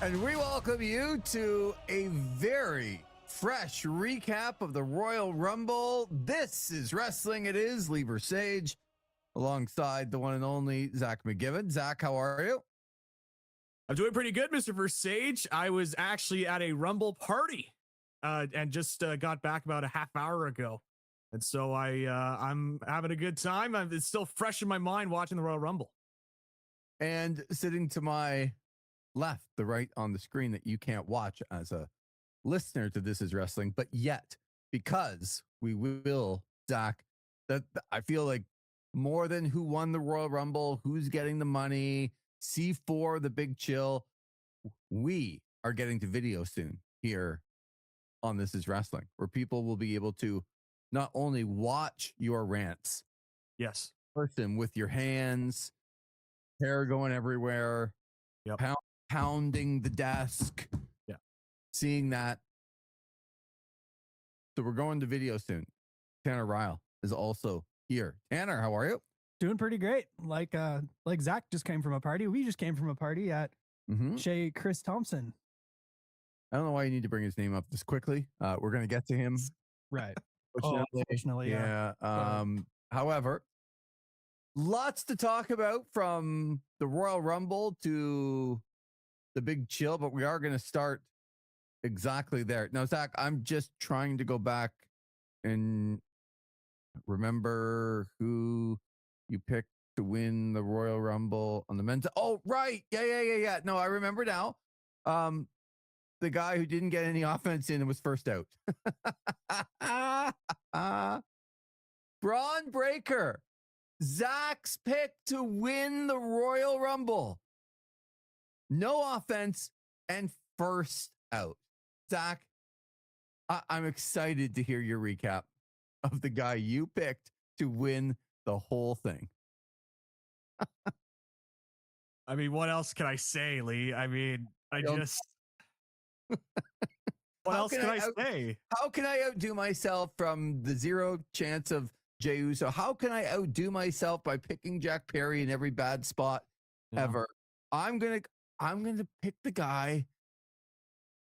And we welcome you to a very fresh recap of the Royal Rumble. This is Wrestling It Is, Lee Versage, alongside the one and only Zach McGibbon. Zach, how are you? I'm doing pretty good, Mr. Versage. I was actually at a Rumble party and just got back about a half hour ago. And so I'm having a good time. It's still fresh in my mind watching the Royal Rumble. And sitting to my left, the right on the screen that you can't watch as a listener to This Is Wrestling, but yet, because we will, Zach, that I feel like more than who won the Royal Rumble, who's getting the money, C4, the big chill, we are getting to video soon here on This Is Wrestling, where people will be able to not only watch your rants, yes, person with your hands, hair going everywhere, yep, pounding the desk, yeah, seeing that. So we're going to video soon. Tanner Reil is also here. Tanner, how are you? Doing pretty great. Like Zach just came from a party. We just came from a party at Shea Chris Thompson. I don't know why you need to bring his name up this quickly. We're going to get to him. Right. Unfortunately, yeah. However, lots to talk about from the Royal Rumble to the big chill, but we are going to start exactly there. Now, Zach, I'm just trying to go back and remember who you picked to win the Royal Rumble on the men's. Oh, right. Yeah. No, I remember now. The guy who didn't get any offense in and was first out. Braun Breaker, Zach's pick to win the Royal Rumble. No offense and first out. Zach, I'm excited to hear your recap of the guy you picked to win the whole thing. I mean, what else can I say, Lee? I mean, what else can I say? How can I outdo myself from the zero chance of Jey Uso? How can I outdo myself by picking Jack Perry in every bad spot ever? I'm gonna pick the guy.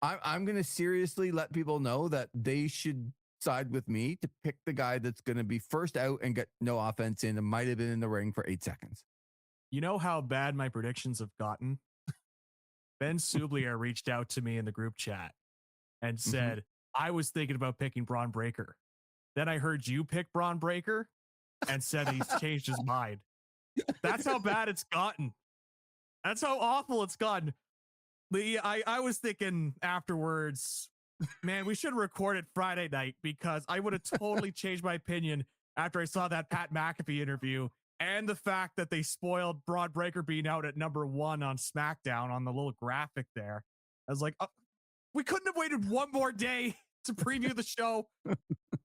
I'm gonna seriously let people know that they should side with me to pick the guy that's gonna be first out and get no offense in and might have been in the ring for 8 seconds. You know how bad my predictions have gotten? Ben Sublier reached out to me in the group chat and said, I was thinking about picking Braun Breaker. Then I heard you pick Braun Breaker and said he's changed his mind. That's how bad it's gotten. That's how awful it's gotten. Lee, I was thinking afterwards, man, we should record it Friday night because I would have totally changed my opinion after I saw that Pat McAfee interview and the fact that they spoiled Braun Breaker being out at number 1 on SmackDown on the little graphic there. I was like, we couldn't have waited one more day to preview the show.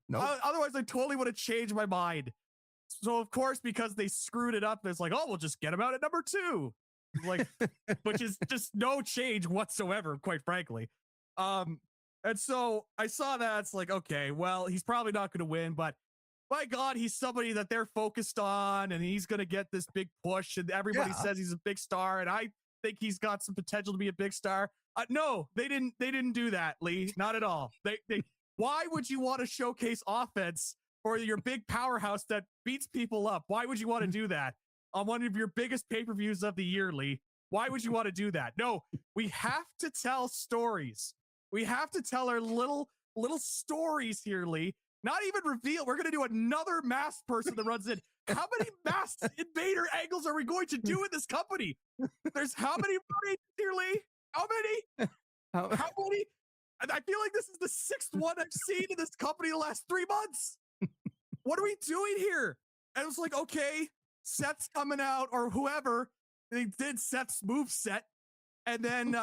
Nope. Otherwise, I totally would have changed my mind. So, of course, because they screwed it up, it's like, oh, we'll just get him out at number 2. Like, which is just no change whatsoever, quite frankly. And so I saw that. It's like, okay, well, he's probably not going to win, but my God, he's somebody that they're focused on and he's going to get this big push and everybody says he's a big star. And I think he's got some potential to be a big star. No, they didn't do that, Lee. Not at all. Why would you want to showcase offense for your big powerhouse that beats people up? Why would you want to do that on one of your biggest pay-per-views of the year, Lee? Why would you want to do that? No, we have to tell stories. We have to tell our little stories here, Lee. Not even reveal. We're going to do another masked person that runs in. How many masked invader angles are we going to do in this company? There's how many here, Lee? How many? How many? I feel like this is the 6th one I've seen in this company the last 3 months. What are we doing here? And it was like, okay, Seth's coming out or whoever. They did Seth's move set and then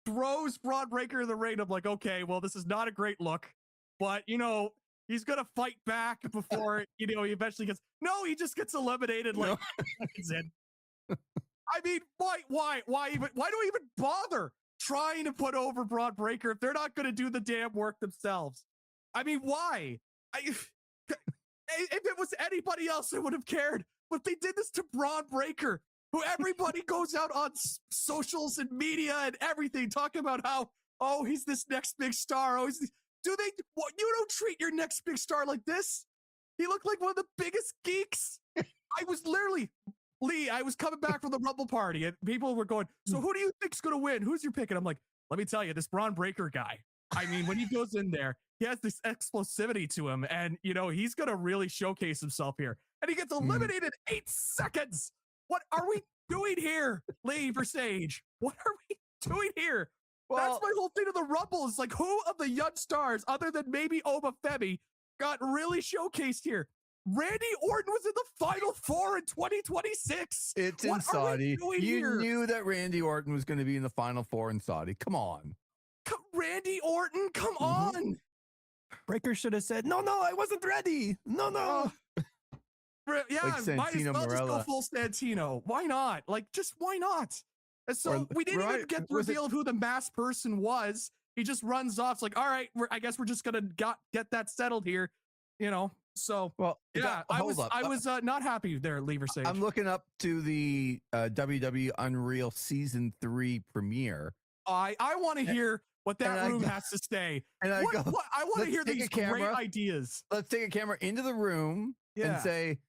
throws Braun Breaker in the ring. I'm like, okay, well, this is not a great look, but he's going to fight back before, he eventually gets, no, he just gets eliminated like seconds in. I mean, why do we even bother trying to put over Braun Breaker if they're not going to do the damn work themselves? I mean, why? If it was anybody else, I would have cared, but they did this to Braun Breaker. who everybody goes out on socials and media and everything talking about how, oh, he's this next big star. Oh, what, you don't treat your next big star like this. He looked like one of the biggest geeks. I was literally, Lee, I was coming back from the Rumble party and people were going, so who do you think's going to win? Who's your pick? And I'm like, let me tell you, this Braun Breaker guy. I mean, when he goes in there, he has this explosivity to him and, he's going to really showcase himself here. And he gets eliminated 8 seconds. What are we doing here, Lee Versage? What are we doing here? Well, that's my whole thing of the Rumble. Is like, who of the young stars, other than maybe Obafemi, got really showcased here? Randy Orton was in the Final Four in 2026. It's in Saudi. You knew that Randy Orton was going to be in the Final Four in Saudi. Come on. Randy Orton, come on. Breaker should have said, no, I wasn't ready. No. Yeah, like might as well just go Morella. full Santino. Why not? Like, just why not? And so we didn't even get the reveal of who the masked person was. He just runs off. It's like, all right, I guess we're just gonna get that settled here, So yeah, I was not happy there, Lee Versage. I'm looking up to the WWE Unreal Season 3 premiere. I want to hear what that room has to say. And I want to hear these great ideas. Let's take a camera into the room and say,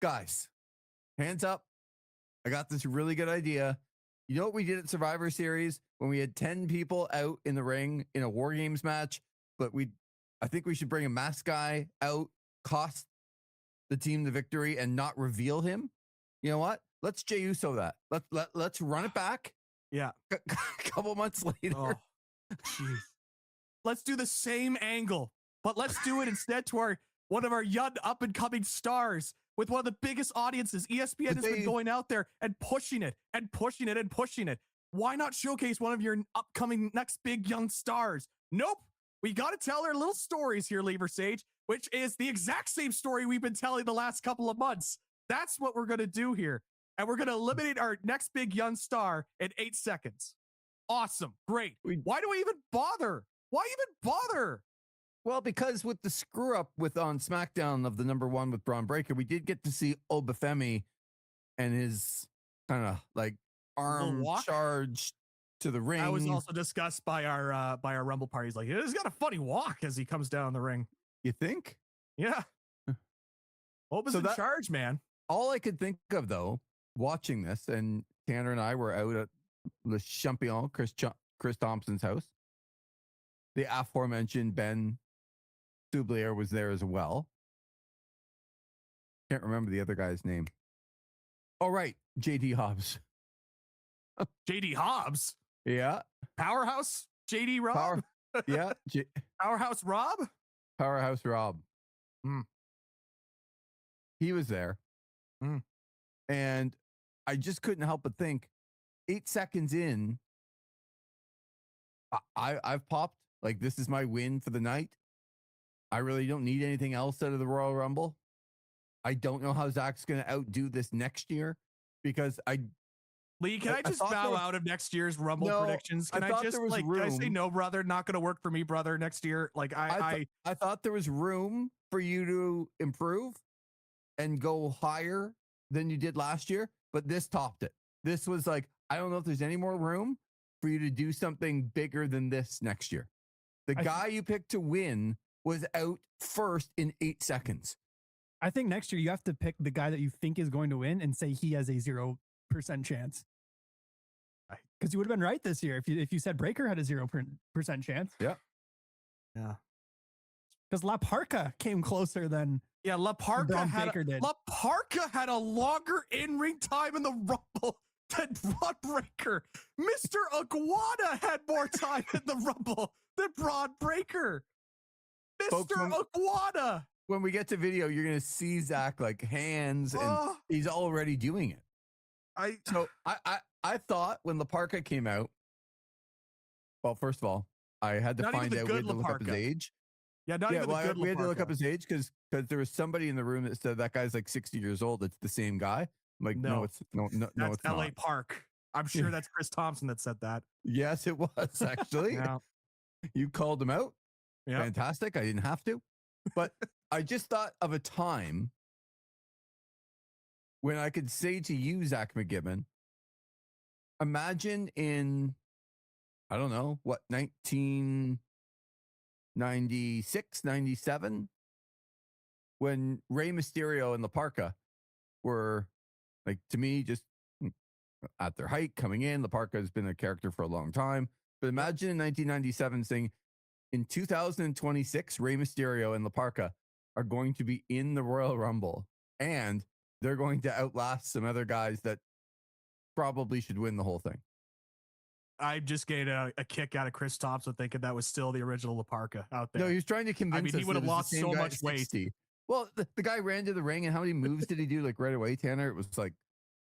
guys, hands up. I got this really good idea. You know what we did at Survivor Series when we had 10 people out in the ring in a War Games match, but I think we should bring a masked guy out, cost the team the victory, and not reveal him. You know what? Let's Jey Uso that. Let's run it back. Yeah. A couple months later. Oh, jeez. Let's do the same angle, but let's do it instead to one of our young up and coming stars with one of the biggest audiences. ESPN has been going out there and pushing it and pushing it and pushing it. Why not showcase one of your upcoming next big young stars? Nope. We got to tell our little stories here, Lee Versage, which is the exact same story we've been telling the last couple of months. That's what we're going to do here. And we're going to eliminate our next big young star in 8 seconds. Awesome. Great. Why do we even bother? Why even bother? Well, because with the screw up on SmackDown of the #1 with Braun Breaker, we did get to see Obafemi and his kind of like arm charge to the ring. That was also discussed by our Rumble party. He's like, he's got a funny walk as he comes down the ring. You think? Yeah. Oba's in charge, man. All I could think of, though, watching this, and Tanner and I were out at Le Champion, Chris Thompson's house. The aforementioned Ben Soublier was there as well. Can't remember the other guy's name. Oh, right. JD Hobbs. JD Hobbs? Yeah. Powerhouse? JD Rob? Yeah. Powerhouse Rob? Powerhouse Rob. He was there. And I just couldn't help but think, 8 seconds in, I've popped. Like, this is my win for the night. I really don't need anything else out of the Royal Rumble. I don't know how Zach's going to outdo this next year because Lee, can I just bow out of next year's Rumble predictions? Can I just can I say no, brother? Not going to work for me, brother, next year. Like I thought there was room for you to improve and go higher than you did last year, but this topped it. This was like, I don't know if there's any more room for you to do something bigger than this next year. The guy you picked to win was out first in 8 seconds. I think next year you have to pick the guy that you think is going to win and say he has a 0% chance. Because you would have been right this year if you said Breaker had a 0% chance. Yeah. Yeah. Because La Parka came closer than La Parka did. La Parka had a longer in-ring time in the Rumble than Braun Breaker. Mr. Iguana had more time in the Rumble than Braun Breaker. Mr. Iguana. When we get to video, you're going to see Zach like hands and he's already doing it. I thought when La Parka came out, well, first of all, I had to find out, we had to look up his age. Yeah, not even the good we had to look up his age because there was somebody in the room that said that guy's like 60 years old. It's the same guy. I'm like, no, it's that's LA not. Park. I'm sure that's Chris Thompson that said that. Yes, it was actually. Yeah. You called him out. Yeah. Fantastic. I didn't have to. But I just thought of a time when I could say to you, Zach McGibbon, imagine in, I don't know, what, 1996, 97, when Rey Mysterio and La Parka were, like, to me, just at their height coming in. La Parka has been a character for a long time. But imagine in 1997 saying, in 2026, Rey Mysterio and La Parka are going to be in the Royal Rumble, and they're going to outlast some other guys that probably should win the whole thing. I just gained a kick out of Chris Thompson thinking that was still the original La Parka out there. No, he was trying to convince us he would have lost so much weight. Well, the guy ran to the ring, and how many moves did he do, like, right away, Tanner? It was like,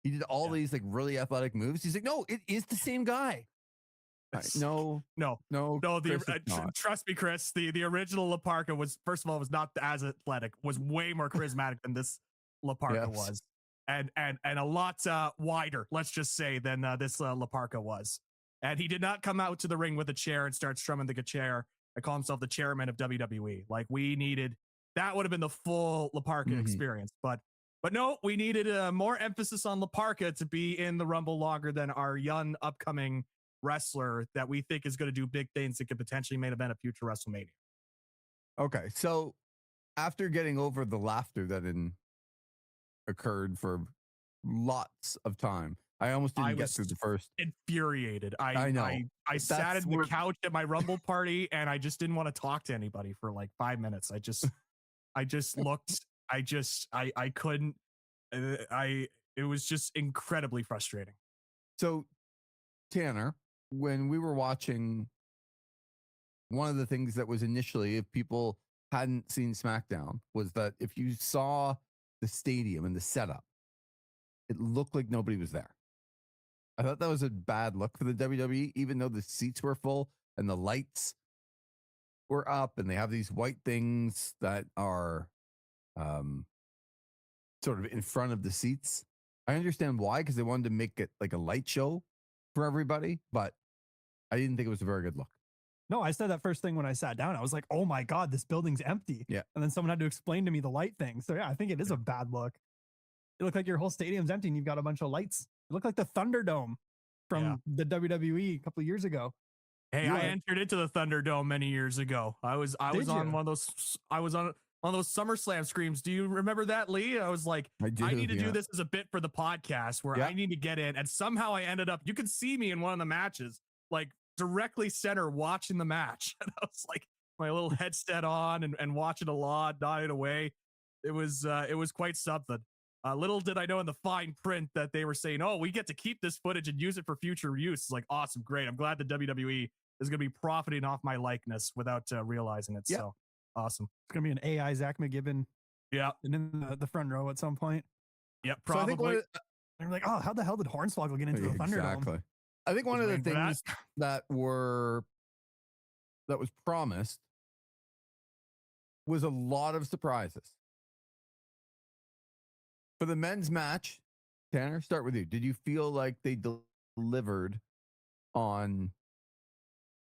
he did all these, like, really athletic moves. He's like, no, it is the same guy. No. Trust me, Chris. The original La Parka was, first of all, was not as athletic, was way more charismatic than this La Parka was, and a lot wider, let's just say, than this La Parka was. And he did not come out to the ring with a chair and start strumming the chair and call himself the chairman of WWE. Like, we needed, that would have been the full La Parka experience. But no, we needed more emphasis on La Parka to be in the Rumble longer than our young upcoming wrestler that we think is going to do big things that could potentially main event a future WrestleMania. Okay, so after getting over the laughter that occurred for lots of time, I almost didn't get through the first. Infuriated. I know. I sat in the couch at my Rumble party, and I just didn't want to talk to anybody for like 5 minutes. I just looked. I couldn't. It was just incredibly frustrating. So, Tanner, when we were watching, one of the things that was initially, if people hadn't seen SmackDown, was that if you saw the stadium and the setup, it looked like nobody was there. I thought that was a bad look for the WWE, even though the seats were full and the lights were up and they have these white things that are sort of in front of the seats. I understand why, because they wanted to make it like a light show for everybody, but I didn't think it was a very good look. No, I said that first thing when I sat down. I was like, oh my God, this building's empty. Yeah. And then someone had to explain to me the light thing. So yeah, I think it is a bad look. It looked like your whole stadium's empty and you've got a bunch of lights. It looked like the Thunderdome from the WWE a couple of years ago. Hey, I entered into the Thunderdome many years ago. I was on one of those. I was on one of those SummerSlam screams. Do you remember that, Lee? I was like, I need to do this as a bit for the podcast where I need to get in. And somehow I ended up, you could see me in one of the matches, like directly center watching the match. And I was like, my little headset on and watching a lot, nodding away. It was quite something. Little did I know in the fine print that they were saying, oh, we get to keep this footage and use it for future use. It's like, awesome, great. I'm glad the WWE is going to be profiting off my likeness without realizing it. So awesome. It's going to be an AI Zach McGibbon. Yeah. And in the front row at some point. Yep, probably. So they're like, oh, how the hell did Hornswoggle get into the Thunderdome? Exactly. I think one of the things that was promised was a lot of surprises. For the men's match, Tanner, start with you. Did you feel like they delivered on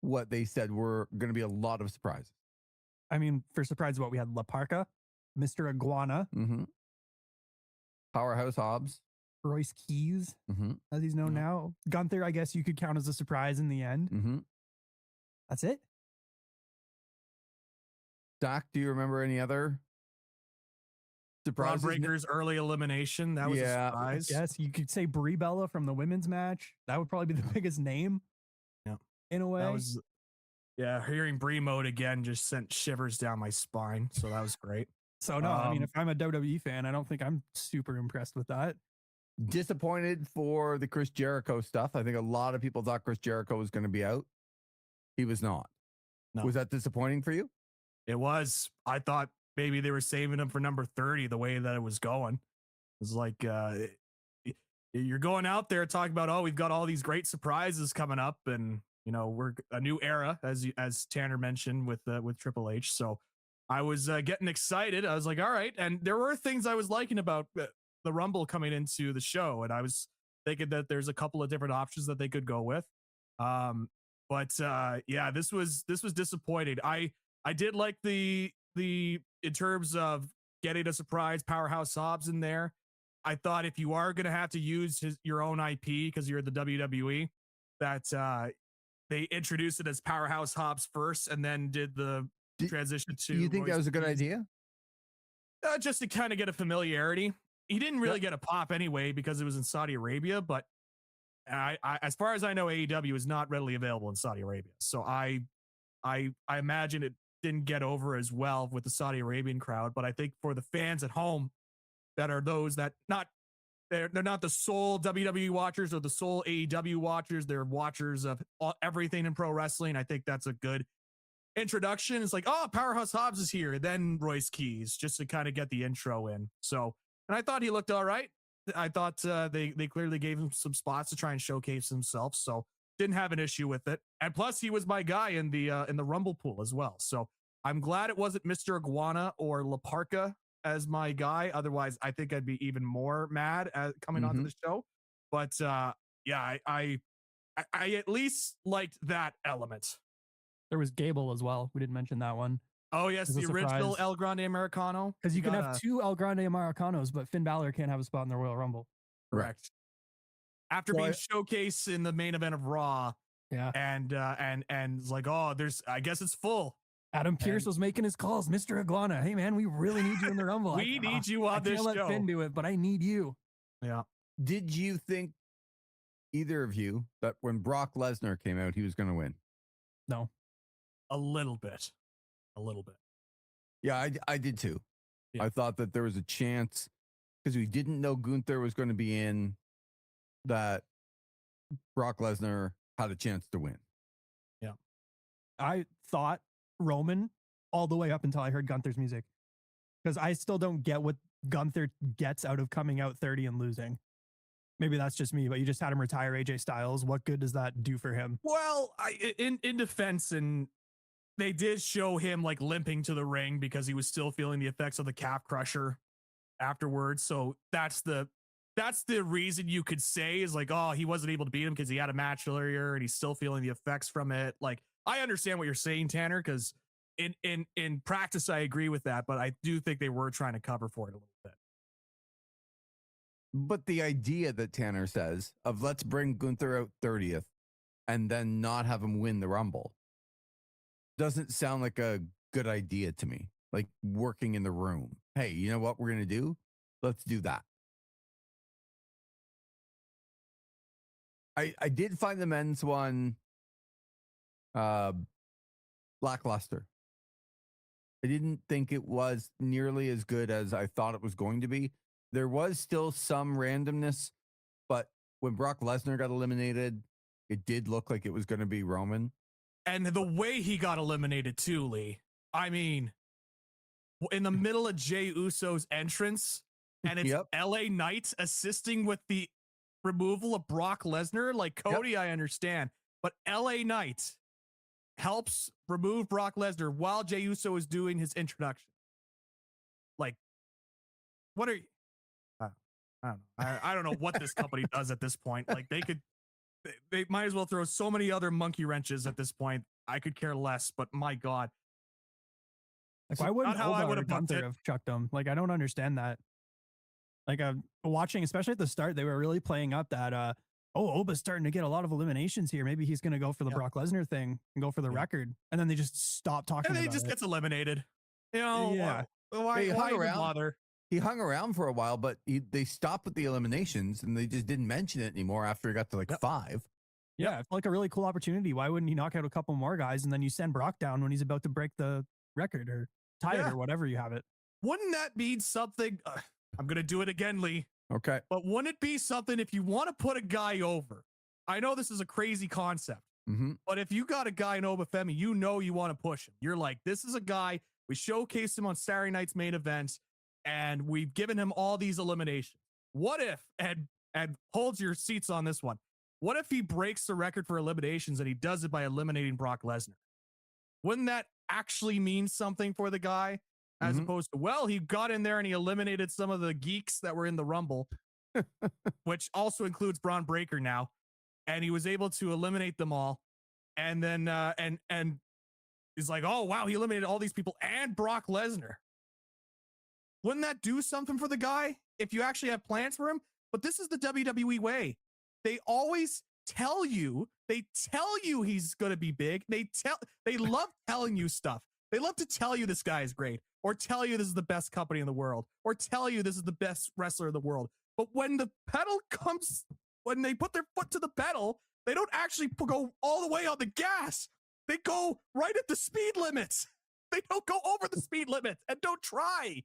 what they said were going to be a lot of surprises? I mean, for surprise, we had La Parka, Mr. Iguana, Powerhouse Hobbs, Royce Keys, as he's known now. Gunther, I guess you could count as a surprise in the end. That's it. Doc, do you remember any other surprises? Braun Breaker's early elimination. That was a surprise. Yes, you could say Brie Bella from the women's match. That would probably be the biggest name. Yeah. In a way. That was, hearing Brie mode again just sent shivers down my spine. So that was great. So no, I mean, if I'm a WWE fan, I don't think I'm super impressed with that. Disappointed for the Chris Jericho stuff. I think a lot of people thought Chris Jericho was going to be out. He was not. No. Was that disappointing for you? It was. I thought maybe they were saving him for number 30 the way that it was going. It was like, you're going out there talking about, oh, we've got all these great surprises coming up, and we're a new era, as Tanner mentioned with Triple H. So I was getting excited. I was like, all right. And there were things I was liking about the Rumble coming into the show, and I was thinking that there's a couple of different options that they could go with. But this was disappointing. I did like the in terms of getting a surprise Powerhouse Hobbs in there. I thought if you are going to have to use your own IP because you're the WWE, that they introduced it as Powerhouse Hobbs first and then did the transition to. You think that was a good idea? Just to kind of get a familiarity. He didn't really get a pop anyway because it was in Saudi Arabia, but I as far as I know, AEW is not readily available in Saudi Arabia. So I imagine it didn't get over as well with the Saudi Arabian crowd. But I think for the fans at home that are those that they're not the sole WWE watchers or the sole AEW watchers, they're watchers of everything in pro wrestling. I think that's a good introduction. It's like, oh, Powerhouse Hobbs is here, then Royce Keys, just to kind of get the intro in. So, and I thought he looked all right. I thought they clearly gave him some spots to try and showcase himself. So didn't have an issue with it. And plus he was my guy in the Rumble pool as well. So I'm glad it wasn't Mr. Iguana or La Parka as my guy. Otherwise, I think I'd be even more mad at coming onto the show. But yeah, I at least liked that element. There was Gable as well. We didn't mention that one. Oh, yes, the original El Grande Americano. Because you can have two El Grande Americanos, but Finn Balor can't have a spot in the Royal Rumble. Correct. After being showcased in the main event of Raw. Yeah. And it's like, oh, I guess it's full. Adam Pearce was making his calls. Mr. Iguana, hey, man, we really need you in the Rumble. We need you on this show. I can't let Finn do it, but I need you. Yeah. Did you think, either of you, that when Brock Lesnar came out, he was going to win? No. A little bit. Yeah, I did too. Yeah. I thought that there was a chance because we didn't know Gunther was going to be in, that Brock Lesnar had a chance to win. Yeah. I thought Roman all the way up until I heard Gunther's music, because I still don't get what Gunther gets out of coming out 30 and losing. Maybe that's just me, but you just had him retire AJ Styles. What good does that do for him? Well, in defense, and they did show him like limping to the ring because he was still feeling the effects of the calf crusher afterwards. So that's the reason you could say is like, oh, he wasn't able to beat him because he had a match earlier and he's still feeling the effects from it. Like, I understand what you're saying, Tanner, because in practice, I agree with that, but I do think they were trying to cover for it a little bit. But the idea that Tanner says of let's bring Gunther out 30th and then not have him win the Rumble doesn't sound like a good idea to me. Like working in the room. Hey, you know what we're going to do? Let's do that. I did find the men's one lackluster. I didn't think it was nearly as good as I thought it was going to be. There was still some randomness, but when Brock Lesnar got eliminated, it did look like it was going to be Roman. And the way he got eliminated too, Lee. I mean, in the middle of Jey Uso's entrance, and it's LA Knight assisting with the removal of Brock Lesnar. Like, Cody, I understand, but LA Knight helps remove Brock Lesnar while Jey Uso is doing his introduction. Like, what are you? I don't know. I don't know what this company does at this point. Like, they might as well throw so many other monkey wrenches at this point. I could care less, but my God. Like, why wouldn't Oba or Gunther have chucked him? Like, I don't understand that. Like, watching, especially at the start, they were really playing up that, Oba's starting to get a lot of eliminations here. Maybe he's going to go for the Brock Lesnar thing and go for the record. And then they just stop talking about it. And he just gets eliminated. You know, why even bother? He hung around for a while, but they stopped with the eliminations and they just didn't mention it anymore after he got to like 5. Yeah, it's like a really cool opportunity. Why wouldn't he knock out a couple more guys and then you send Brock down when he's about to break the record or tie it or whatever you have it? Wouldn't that be something? I'm going to do it again, Lee. Okay. But wouldn't it be something if you want to put a guy over? I know this is a crazy concept, but if you got a guy in Obafemi, you know you want to push him. You're like, this is a guy, we showcased him on Saturday night's main event, and we've given him all these eliminations. What if, and hold your seats on this one, what if he breaks the record for eliminations and he does it by eliminating Brock Lesnar? Wouldn't that actually mean something for the guy? As opposed to, well, he got in there and he eliminated some of the geeks that were in the Rumble, which also includes Braun Breaker now. And he was able to eliminate them all. And then, and he's like, oh, wow, he eliminated all these people and Brock Lesnar. Wouldn't that do something for the guy? if you actually have plans for him. But this is the WWE way. They always tell you he's going to be big. They love telling you stuff. They love to tell you this guy is great, or tell you this is the best company in the world, or tell you this is the best wrestler in the world. But when the pedal comes, when they put their foot to the pedal, they don't actually go all the way on the gas. They go right at the speed limits. They don't go over the speed limits, and don't try.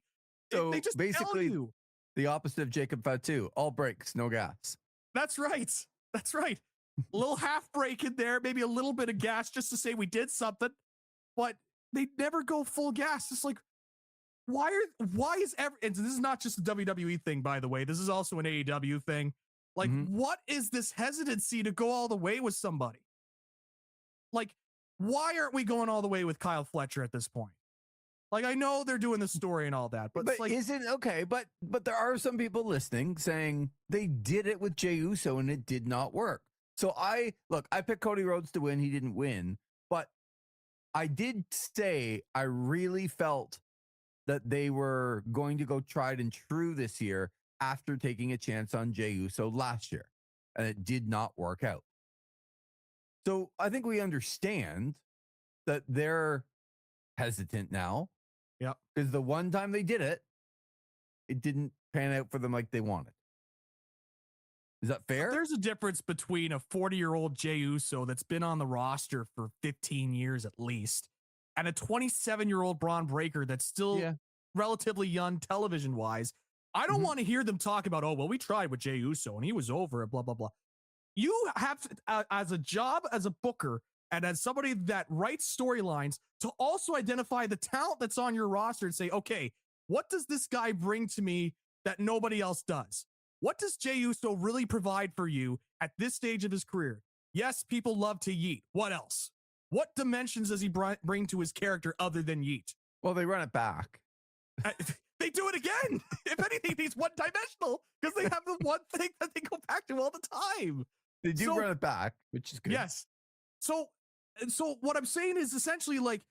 So they just basically tell you. The opposite of Jacob Fatu, all brakes, no gas. That's right. That's right. A little half brake in there, maybe a little bit of gas just to say we did something, but they never go full gas. It's like, why is and this is not just a WWE thing, by the way. This is also an AEW thing. Like, what is this hesitancy to go all the way with somebody? Like, why aren't we going all the way with Kyle Fletcher at this point? Like, I know they're doing the story and all that, but it's like, isn't okay. But there are some people listening saying they did it with Jey Uso and it did not work. So I picked Cody Rhodes to win. He didn't win, but I did say I really felt that they were going to go tried and true this year after taking a chance on Jey Uso last year, and it did not work out. So I think we understand that they're hesitant now. Yeah. Because the one time they did it, it didn't pan out for them like they wanted. Is that fair? There's a difference between a 40-year-old Jey Uso that's been on the roster for 15 years at least, and a 27-year-old Braun Breaker that's still relatively young television-wise. I don't want to hear them talk about, oh, well, we tried with Jey Uso and he was over and blah, blah, blah. You have to, as a job, as a booker, and as somebody that writes storylines, to also identify the talent that's on your roster and say, okay, what does this guy bring to me that nobody else does? What does Jey Uso really provide for you at this stage of his career? Yes, people love to yeet. What else? What dimensions does he bring to his character other than yeet? Well, they run it back. They do it again. If anything, he's one-dimensional because they have the one thing that they go back to all the time. They do run it back, which is good. Yes. So what I'm saying is essentially like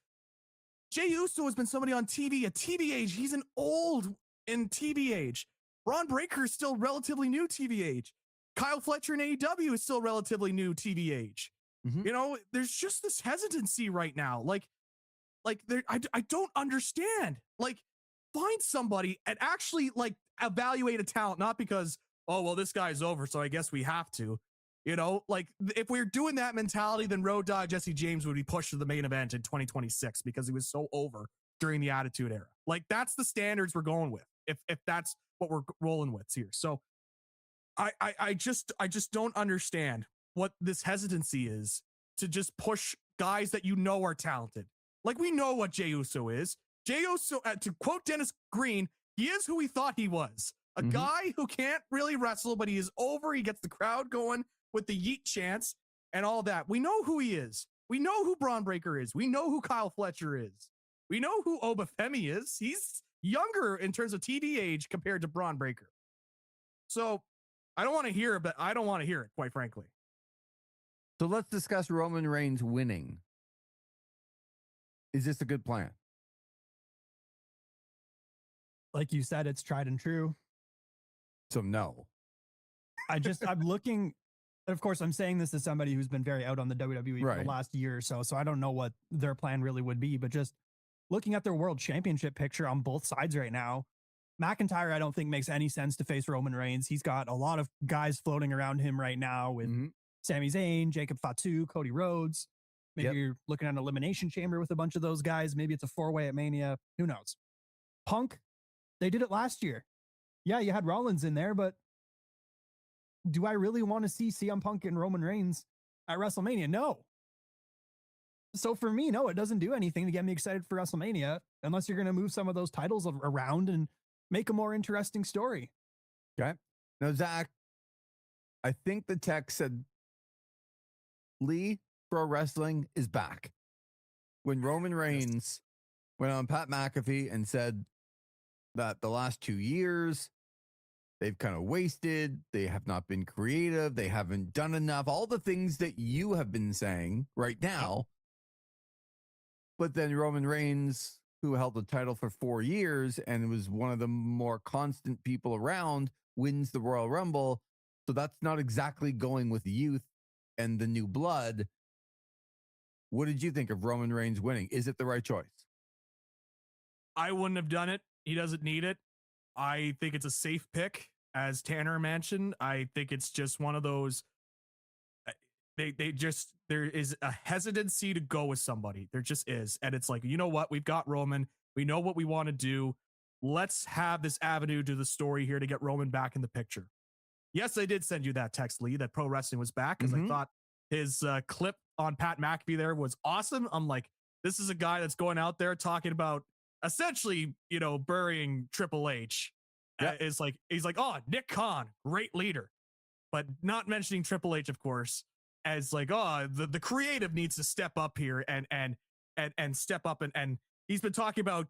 Jey Uso has been somebody on TV at TV age. He's an old in TV age. Braun Breaker is still relatively new TV age. Kyle Fletcher in AEW is still relatively new TV age. You know, there's just this hesitancy right now. Like I don't understand. Like, find somebody and actually like evaluate a talent, not because, oh, well, this guy's over, so I guess we have to. You know, like if we're doing that mentality, then Road Dogg Jesse James would be pushed to the main event in 2026 because he was so over during the Attitude Era. Like, that's the standards we're going with. If that's what we're rolling with here. So I just don't understand what this hesitancy is to just push guys that you know are talented. Like, we know what Jey Uso is. Jey Uso, to quote Dennis Green, he is who he thought he was. A guy who can't really wrestle, but he is over. He gets the crowd going with the yeet chants and all that. We know who he is. We know who Braun Breaker is. We know who Kyle Fletcher is. We know who Obafemi is. He's younger in terms of TV age compared to Braun Breaker. So I don't want to hear it, but I don't want to hear it, quite frankly. So let's discuss Roman Reigns winning. Is this a good plan? Like you said, it's tried and true. So no. I'm looking, of course, I'm saying this as somebody who's been very out on the WWE for the last year or so, so I don't know what their plan really would be, but just looking at their world championship picture on both sides right now, McIntyre, I don't think makes any sense to face Roman Reigns. He's got a lot of guys floating around him right now with Sami Zayn, Jacob Fatu, Cody Rhodes. Maybe you're looking at an elimination chamber with a bunch of those guys. Maybe it's a 4-way at Mania. Who knows? Punk, they did it last year. Yeah, you had Rollins in there, but do I really want to see CM Punk and Roman Reigns at WrestleMania? No. So for me, no, it doesn't do anything to get me excited for WrestleMania unless you're going to move some of those titles around and make a more interesting story. Okay. Now, Zach, I think the text said Lee Pro Wrestling is back. When Roman Reigns went on Pat McAfee and said that the last 2 years, they've kind of wasted. They have not been creative. They haven't done enough. All the things that you have been saying right now. But then Roman Reigns who held the title for 4 years and was one of the more constant people around, wins the Royal Rumble. So that's not exactly going with youth and the new blood. What did you think of Roman Reigns winning? Is it the right choice? I wouldn't have done it. He doesn't need it. I think it's a safe pick, as Tanner mentioned. I think it's just one of those. There is a hesitancy to go with somebody. There just is. And it's like, you know what? We've got Roman. We know what we want to do. Let's have this avenue to the story here to get Roman back in the picture. Yes, I did send you that text, Lee, that pro wrestling was back, because I thought his clip on Pat McAfee there was awesome. I'm like, this is a guy that's going out there talking about essentially, burying Triple H. It's like, he's like, oh, Nick Khan, great leader, but not mentioning Triple H, of course, as like, oh, the creative needs to step up here and step up. And he's been talking about,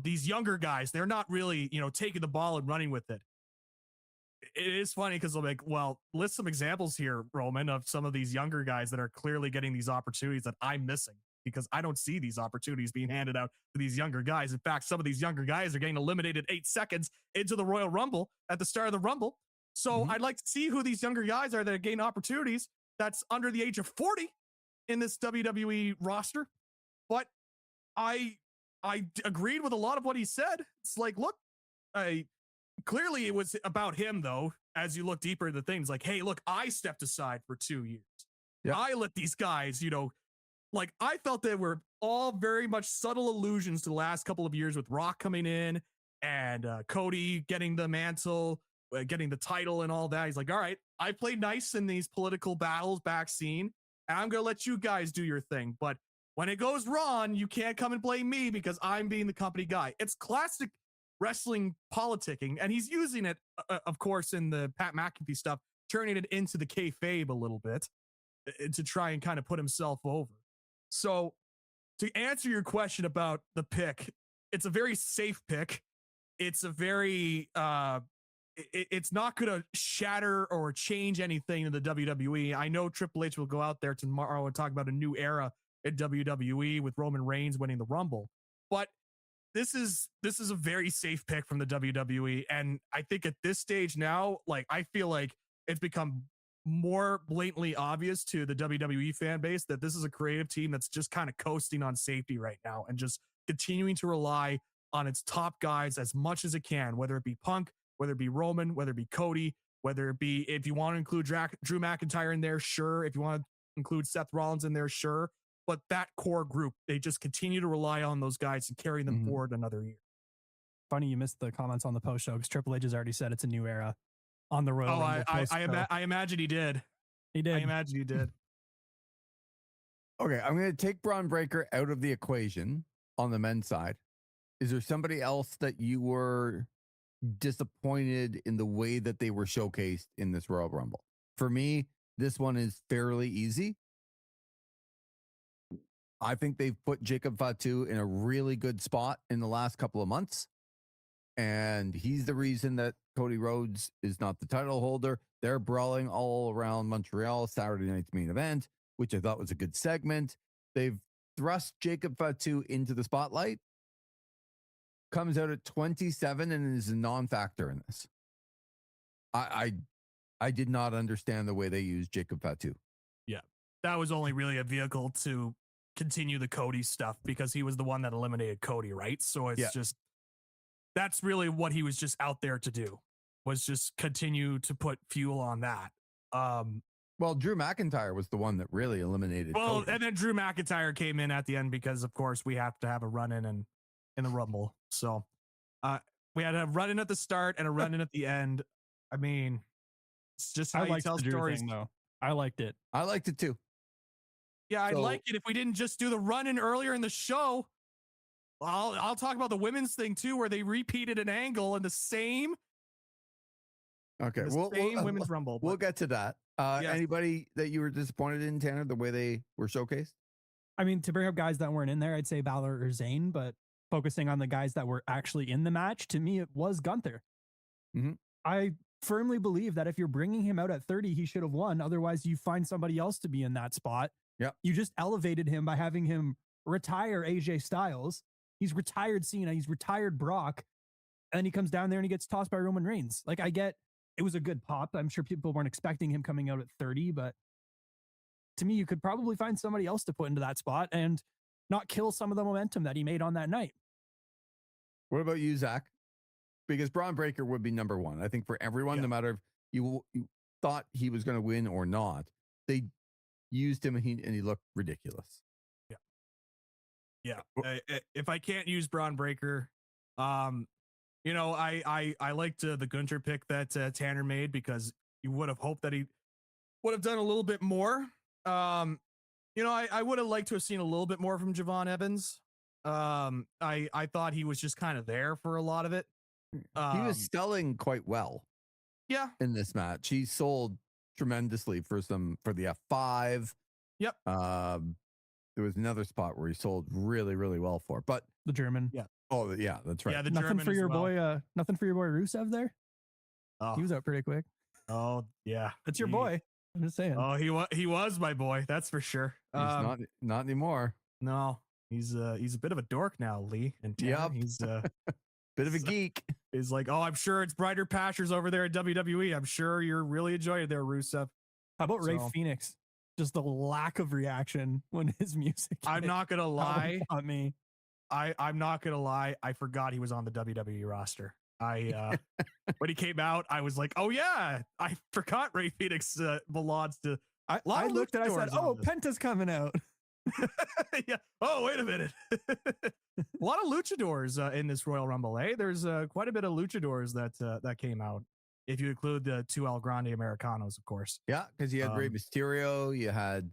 these younger guys, they're not really, taking the ball and running with it. It is funny because I'm like, well, list some examples here, Roman, of some of these younger guys that are clearly getting these opportunities that I'm missing, because I don't see these opportunities being handed out to these younger guys. In fact, some of these younger guys are getting eliminated 8 seconds into the Royal Rumble at the start of the Rumble. So I'd like to see who these younger guys are that are getting opportunities that's under the age of 40 in this WWE roster. But I agreed with a lot of what he said. It's like, look, clearly it was about him, though, as you look deeper into things. Like, hey, look, I stepped aside for 2 years. Yep. I let these guys, like, I felt they were all very much subtle allusions to the last couple of years with Rock coming in and Cody getting the mantle, getting the title and all that. He's like, all right, I played nice in these political battles back scene, and I'm going to let you guys do your thing. But when it goes wrong, you can't come and blame me because I'm being the company guy. It's classic wrestling politicking, and he's using it, of course, in the Pat McAfee stuff, turning it into the kayfabe a little bit to try and kind of put himself over. So to answer your question about the pick, it's a very safe pick. It's a very, it's not going to shatter or change anything in the WWE. I know Triple H will go out there tomorrow and talk about a new era in WWE with Roman Reigns winning the Rumble. But this is a very safe pick from the WWE. And I think at this stage now, like, I feel like it's become more blatantly obvious to the WWE fan base that this is a creative team that's just kind of coasting on safety right now and just continuing to rely on its top guys as much as it can, whether it be Punk, whether it be Roman, whether it be Cody, whether it be, if you want to include Drew McIntyre in there, sure. If you want to include Seth Rollins in there, sure. But that core group, they just continue to rely on those guys and carry them forward another year. Funny you missed the comments on the post show, because Triple H has already said it's a new era on the Royal Rumble. I imagine he did. He did. I imagine he did. Okay, I'm going to take Braun Breaker out of the equation on the men's side. Is there somebody else that you were disappointed in the way that they were showcased in this Royal Rumble? For me, this one is fairly easy. I think they've put Jacob Fatu in a really good spot in the last couple of months. And he's the reason that Cody Rhodes is not the title holder. They're brawling all around Montreal, Saturday night's main event, which I thought was a good segment. They've thrust Jacob Fatu into the spotlight. Comes out at 27 and is a non-factor in this. I did not understand the way they used Jacob Fatu. Yeah, that was only really a vehicle to continue the Cody stuff because he was the one that eliminated Cody, right? So it's just, that's really what he was just out there to do, was just continue to put fuel on that. Well, Drew McIntyre was the one that really eliminated Cody. And then Drew McIntyre came in at the end because, of course, we have to have a run-in in the Rumble. So we had a run-in at the start and a run-in at the end. I mean, it's just how you tell stories. Though. I liked it. I liked it too. Yeah, I'd like it if we didn't just do the run-in earlier in the show. I'll talk about the women's thing too, where they repeated an angle in the same. Okay, women's Rumble. We'll get to that. Anybody that you were disappointed in, Tanner, the way they were showcased? I mean, to bring up guys that weren't in there, I'd say Balor or Zayn, but focusing on the guys that were actually in the match, to me, it was Gunther. I firmly believe that if you're bringing him out at 30, he should have won. Otherwise, you find somebody else to be in that spot. Yep. You just elevated him by having him retire AJ Styles He's retired Cena. He's retired Brock. And he comes down there and he gets tossed by Roman Reigns. Like, I get it was a good pop. I'm sure people weren't expecting him coming out at 30, but to me, you could probably find somebody else to put into that spot and not kill some of the momentum that he made on that night. What about you, Zach? Because Braun Breaker would be number one. I think for everyone, no matter if you thought he was going to win or not, they used him and he looked ridiculous. Yeah. If I can't use Braun Breaker, you know, I liked the Gunther pick that Tanner made because you would have hoped that he would have done a little bit more. You know, I would have liked to have seen a little bit more from Javon Evans. I thought he was just kind of there for a lot of it. He was selling quite well. Yeah. In this match, he sold tremendously for the F5. Yep. There was another spot where he sold really, really well for, but the German. Yeah. Oh, yeah, that's right. Yeah, the nothing German for your well. boy. Nothing for your boy Rusev there. Oh. He was out pretty quick. Oh yeah, that's your boy. I'm just saying. Oh, he was my boy. That's for sure. He's not anymore. No, he's a bit of a dork now, Lee. And Tanner. Yep. He's bit of a geek. He's like, oh, I'm sure it's brighter pastures over there at WWE. I'm sure you're really enjoying it there, Rusev. How about Ray Phoenix? Just the lack of reaction when his music. I'm not gonna lie. On me. I'm not gonna lie. I forgot he was on the WWE roster. When he came out, I was like, oh yeah, I forgot Ray Phoenix belongs to. I looked and I said, oh, Penta's coming out. Yeah. Oh, wait a minute. A lot of luchadors in this Royal Rumble, eh? There's quite a bit of luchadors that came out. If you include the two El Grande Americanos, of course. Yeah, because you had Rey Mysterio, you had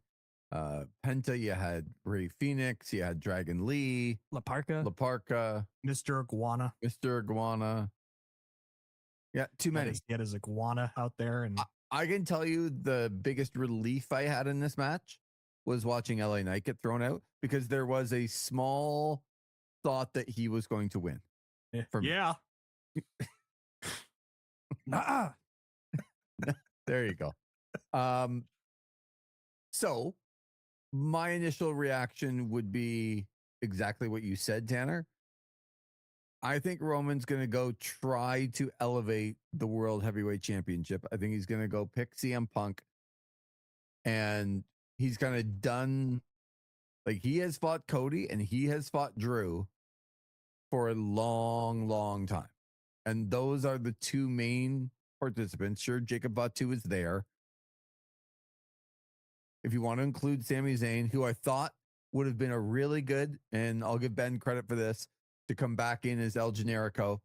Penta, you had Ray Phoenix, you had Dragon Lee, La Parka, Mr. Iguana. Yeah, too many. He had his iguana out there, and I can tell you the biggest relief I had in this match was watching LA Knight get thrown out, because there was a small thought that he was going to win. For me. Yeah. There you go. So my initial reaction would be exactly what you said, Tanner. I think Roman's going to go try to elevate the World Heavyweight Championship. I think he's going to go pick CM Punk, and he's kind of done. Like, he has fought Cody and he has fought Drew for a long, long time. And those are the two main participants. Sure, Jacob Batu is there. If you want to include Sami Zayn, who I thought would have been a really good, and I'll give Ben credit for this, to come back in as El Generico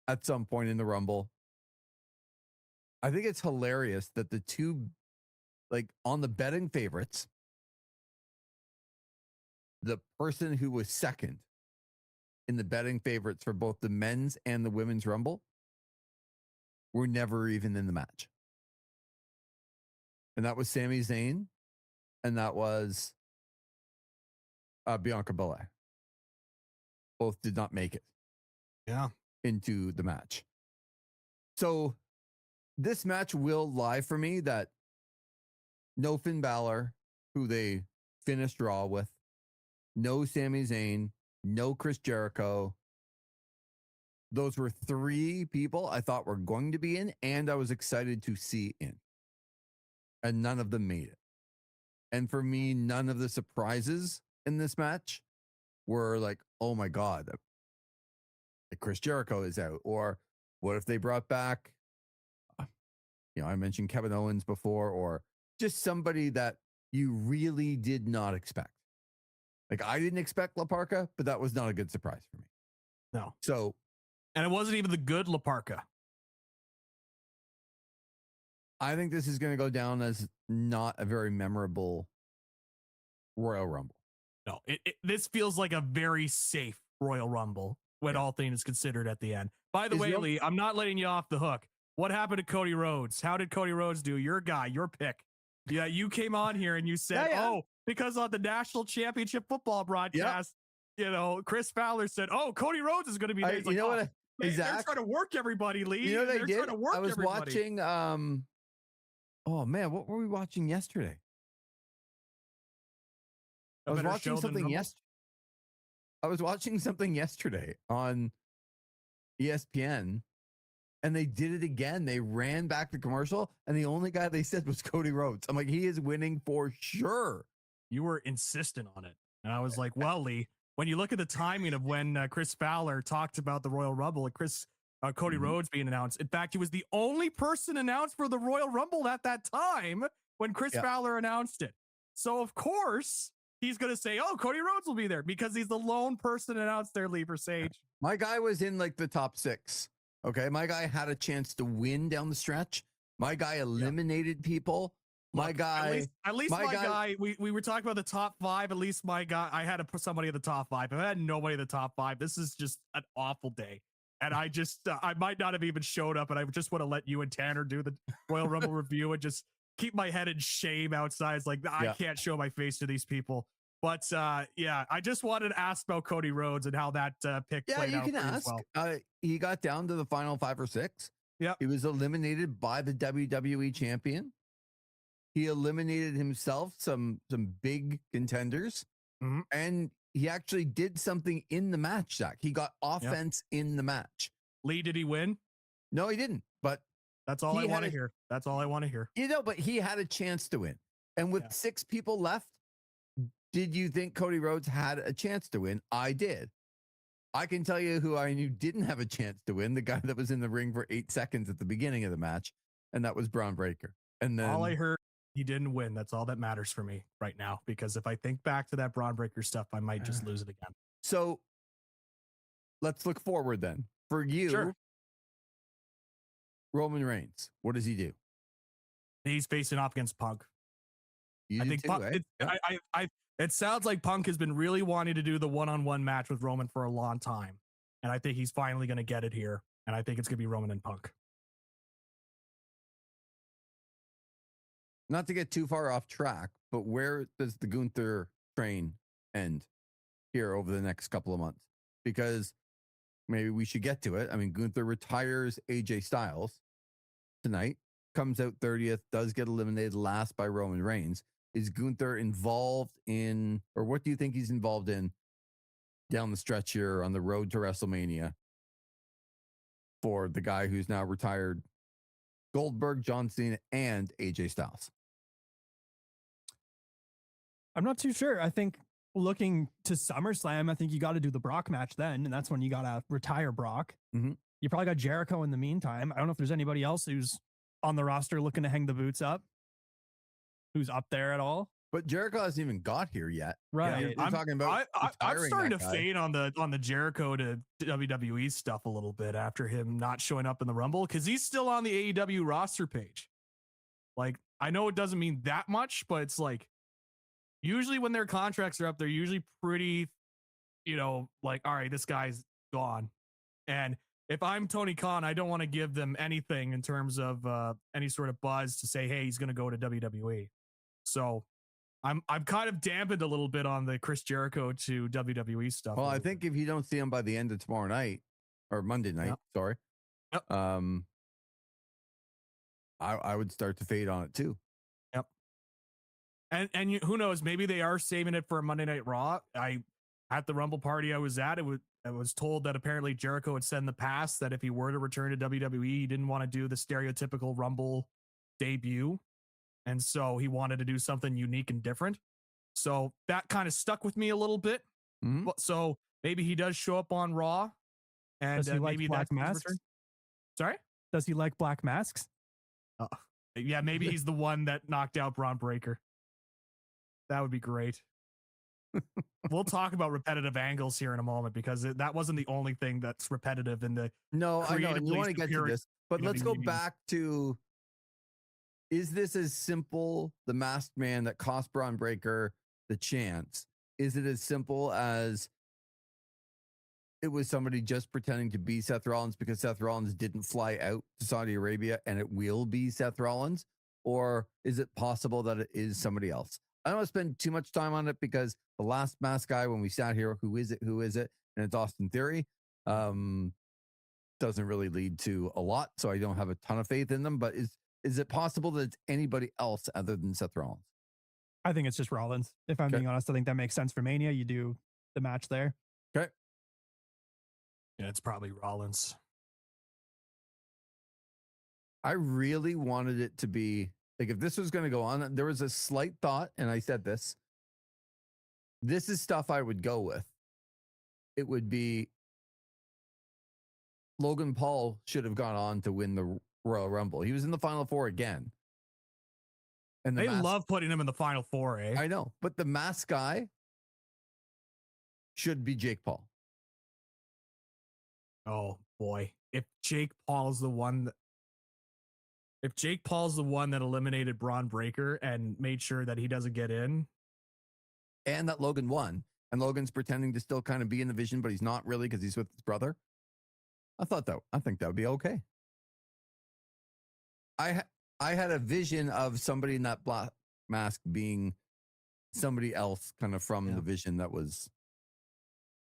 at some point in the Rumble. I think it's hilarious that the two, like, on the betting favorites, the person who was second in the betting favorites for both the men's and the women's Rumble were never even in the match. And that was Sami Zayn, and that was Bianca Belair. Both did not make it into the match. So this match will lie for me that no Finn Balor, who they finished Raw with, no Sami Zayn, no Chris Jericho. Those were three people I thought were going to be in, and I was excited to see in. And none of them made it. And for me, none of the surprises in this match were like, oh my God, like Chris Jericho is out. Or what if they brought back, I mentioned Kevin Owens before, or just somebody that you really did not expect. Like, I didn't expect La Parka, but that was not a good surprise for me. No. So, and it wasn't even the good La Parka. I think this is going to go down as not a very memorable Royal Rumble. No, this feels like a very safe Royal Rumble when all things considered at the end. By the way, Lee, I'm not letting you off the hook. What happened to Cody Rhodes? How did Cody Rhodes do? Your guy, your pick. Yeah, you came on here and you said, oh, because on the national championship football broadcast, Chris Fowler said, oh, Cody Rhodes is going to be there. You know what? They're trying to work everybody, Lee. You know what they're trying to work I was everybody. watching, oh man, what were we watching yesterday? I was watching something yesterday. I was watching something yesterday on ESPN, and they did it again. They ran back the commercial, and the only guy they said was Cody Rhodes. I'm like, he is winning for sure. You were insistent on it. And I was like, well, Lee, when you look at the timing of when Chris Fowler talked about the Royal Rumble and Cody Rhodes being announced. In fact, he was the only person announced for the Royal Rumble at that time when Chris Fowler announced it. So, of course, he's going to say, oh, Cody Rhodes will be there because he's the lone person announced there, Lee Versage. My guy was in like the top 6. Okay. My guy had a chance to win down the stretch. My guy eliminated people. My guy, at least my guy, we were talking about the top 5. At least my guy, I had to put somebody in the top 5. If I had nobody in the top 5, this is just an awful day. And I just, I might not have even showed up, and I just want to let you and Tanner do the Royal Rumble review and just keep my head in shame outside. It's like, I can't show my face to these people. But yeah, I just wanted to ask about Cody Rhodes and how that pick played out. Yeah, you can ask. Well. He got down to the final 5 or 6. Yeah, he was eliminated by the WWE champion. He eliminated himself some big contenders, and he actually did something in the match, Zach. He got offense in the match. Lee, did he win? No, he didn't. But that's all I want to hear. That's all I want to hear. You know, but he had a chance to win. And with 6 people left, did you think Cody Rhodes had a chance to win? I did. I can tell you who I knew didn't have a chance to win, the guy that was in the ring for 8 seconds at the beginning of the match, and that was Braun Breaker. And then all I heard, he didn't win. That's all that matters for me right now, because if I think back to that Braun Breaker stuff, I might just lose it again. So let's look forward then. For you, Roman Reigns, what does he do? He's facing off against Punk. I think Punk, it sounds like Punk has been really wanting to do the one-on-one match with Roman for a long time. And I think he's finally going to get it here. And I think it's going to be Roman and Punk. Not to get too far off track, but where does the Gunther train end here over the next couple of months? Because maybe we should get to it. I mean, Gunther retires AJ Styles tonight, comes out 30th, does get eliminated last by Roman Reigns. Is Gunther involved in, or what do you think he's involved in down the stretch here on the road to WrestleMania for the guy who's now retired Goldberg, John Cena, and AJ Styles? I'm not too sure. I think looking to SummerSlam, I think you got to do the Brock match then, and that's when you got to retire Brock. You probably got Jericho in the meantime. I don't know if there's anybody else who's on the roster looking to hang the boots up, who's up there at all. But Jericho hasn't even got here yet. Right. We're talking about I'm starting to fade on the Jericho to WWE stuff a little bit after him not showing up in the Rumble, because he's still on the AEW roster page. Like, I know it doesn't mean that much, but it's like, usually when their contracts are up, they're usually pretty, like, all right, this guy's gone. And if I'm Tony Khan, I don't want to give them anything in terms of any sort of buzz to say, hey, he's going to go to WWE. So I'm kind of dampened a little bit on the Chris Jericho to WWE stuff. Well, I think if you don't see him by the end of tomorrow night or Monday night, I would start to fade on it too. Yep. And who knows? Maybe they are saving it for a Monday Night Raw. At the Rumble party I was at, I was told that apparently Jericho had said in the past that if he were to return to WWE, he didn't want to do the stereotypical Rumble debut. And so he wanted to do something unique and different. So that kind of stuck with me a little bit. So maybe he does show up on Raw. And does he like maybe black that's masks? Sorry? Does he like black masks? Yeah, maybe he's the one that knocked out Braun Breaker. That would be great. We'll talk about repetitive angles here in a moment, because that wasn't the only thing that's repetitive in the. No, I know. And you want to get to this, but let's go back to, is this as simple, the masked man that cost Braun Breaker the chance? Is it as simple as it was somebody just pretending to be Seth Rollins because Seth Rollins didn't fly out to Saudi Arabia and it will be Seth Rollins? Or is it possible that it is somebody else? I don't want to spend too much time on it, because the last mask guy, when we sat here, who is it? And it's Austin Theory. Doesn't really lead to a lot, so I don't have a ton of faith in them. But is it possible that it's anybody else other than Seth Rollins? I think it's just Rollins. If I'm being honest, I think that makes sense for Mania. You do the match there. Yeah, it's probably Rollins. I really wanted it to be like, if this was going to go on, there was a slight thought, and I said this is stuff I would go with. It would be Logan Paul should have gone on to win the Royal Rumble. He was in the Final Four again. And they love putting him in the Final Four, eh? I know, but the mask guy should be Jake Paul. Oh boy. If Jake Paul's the one that eliminated Braun Breaker and made sure that he doesn't get in. And that Logan won. And Logan's pretending to still kind of be in the vision, but he's not really because he's with his brother. I think that would be okay. I had a vision of somebody in that black mask being somebody else kind of from the vision that was.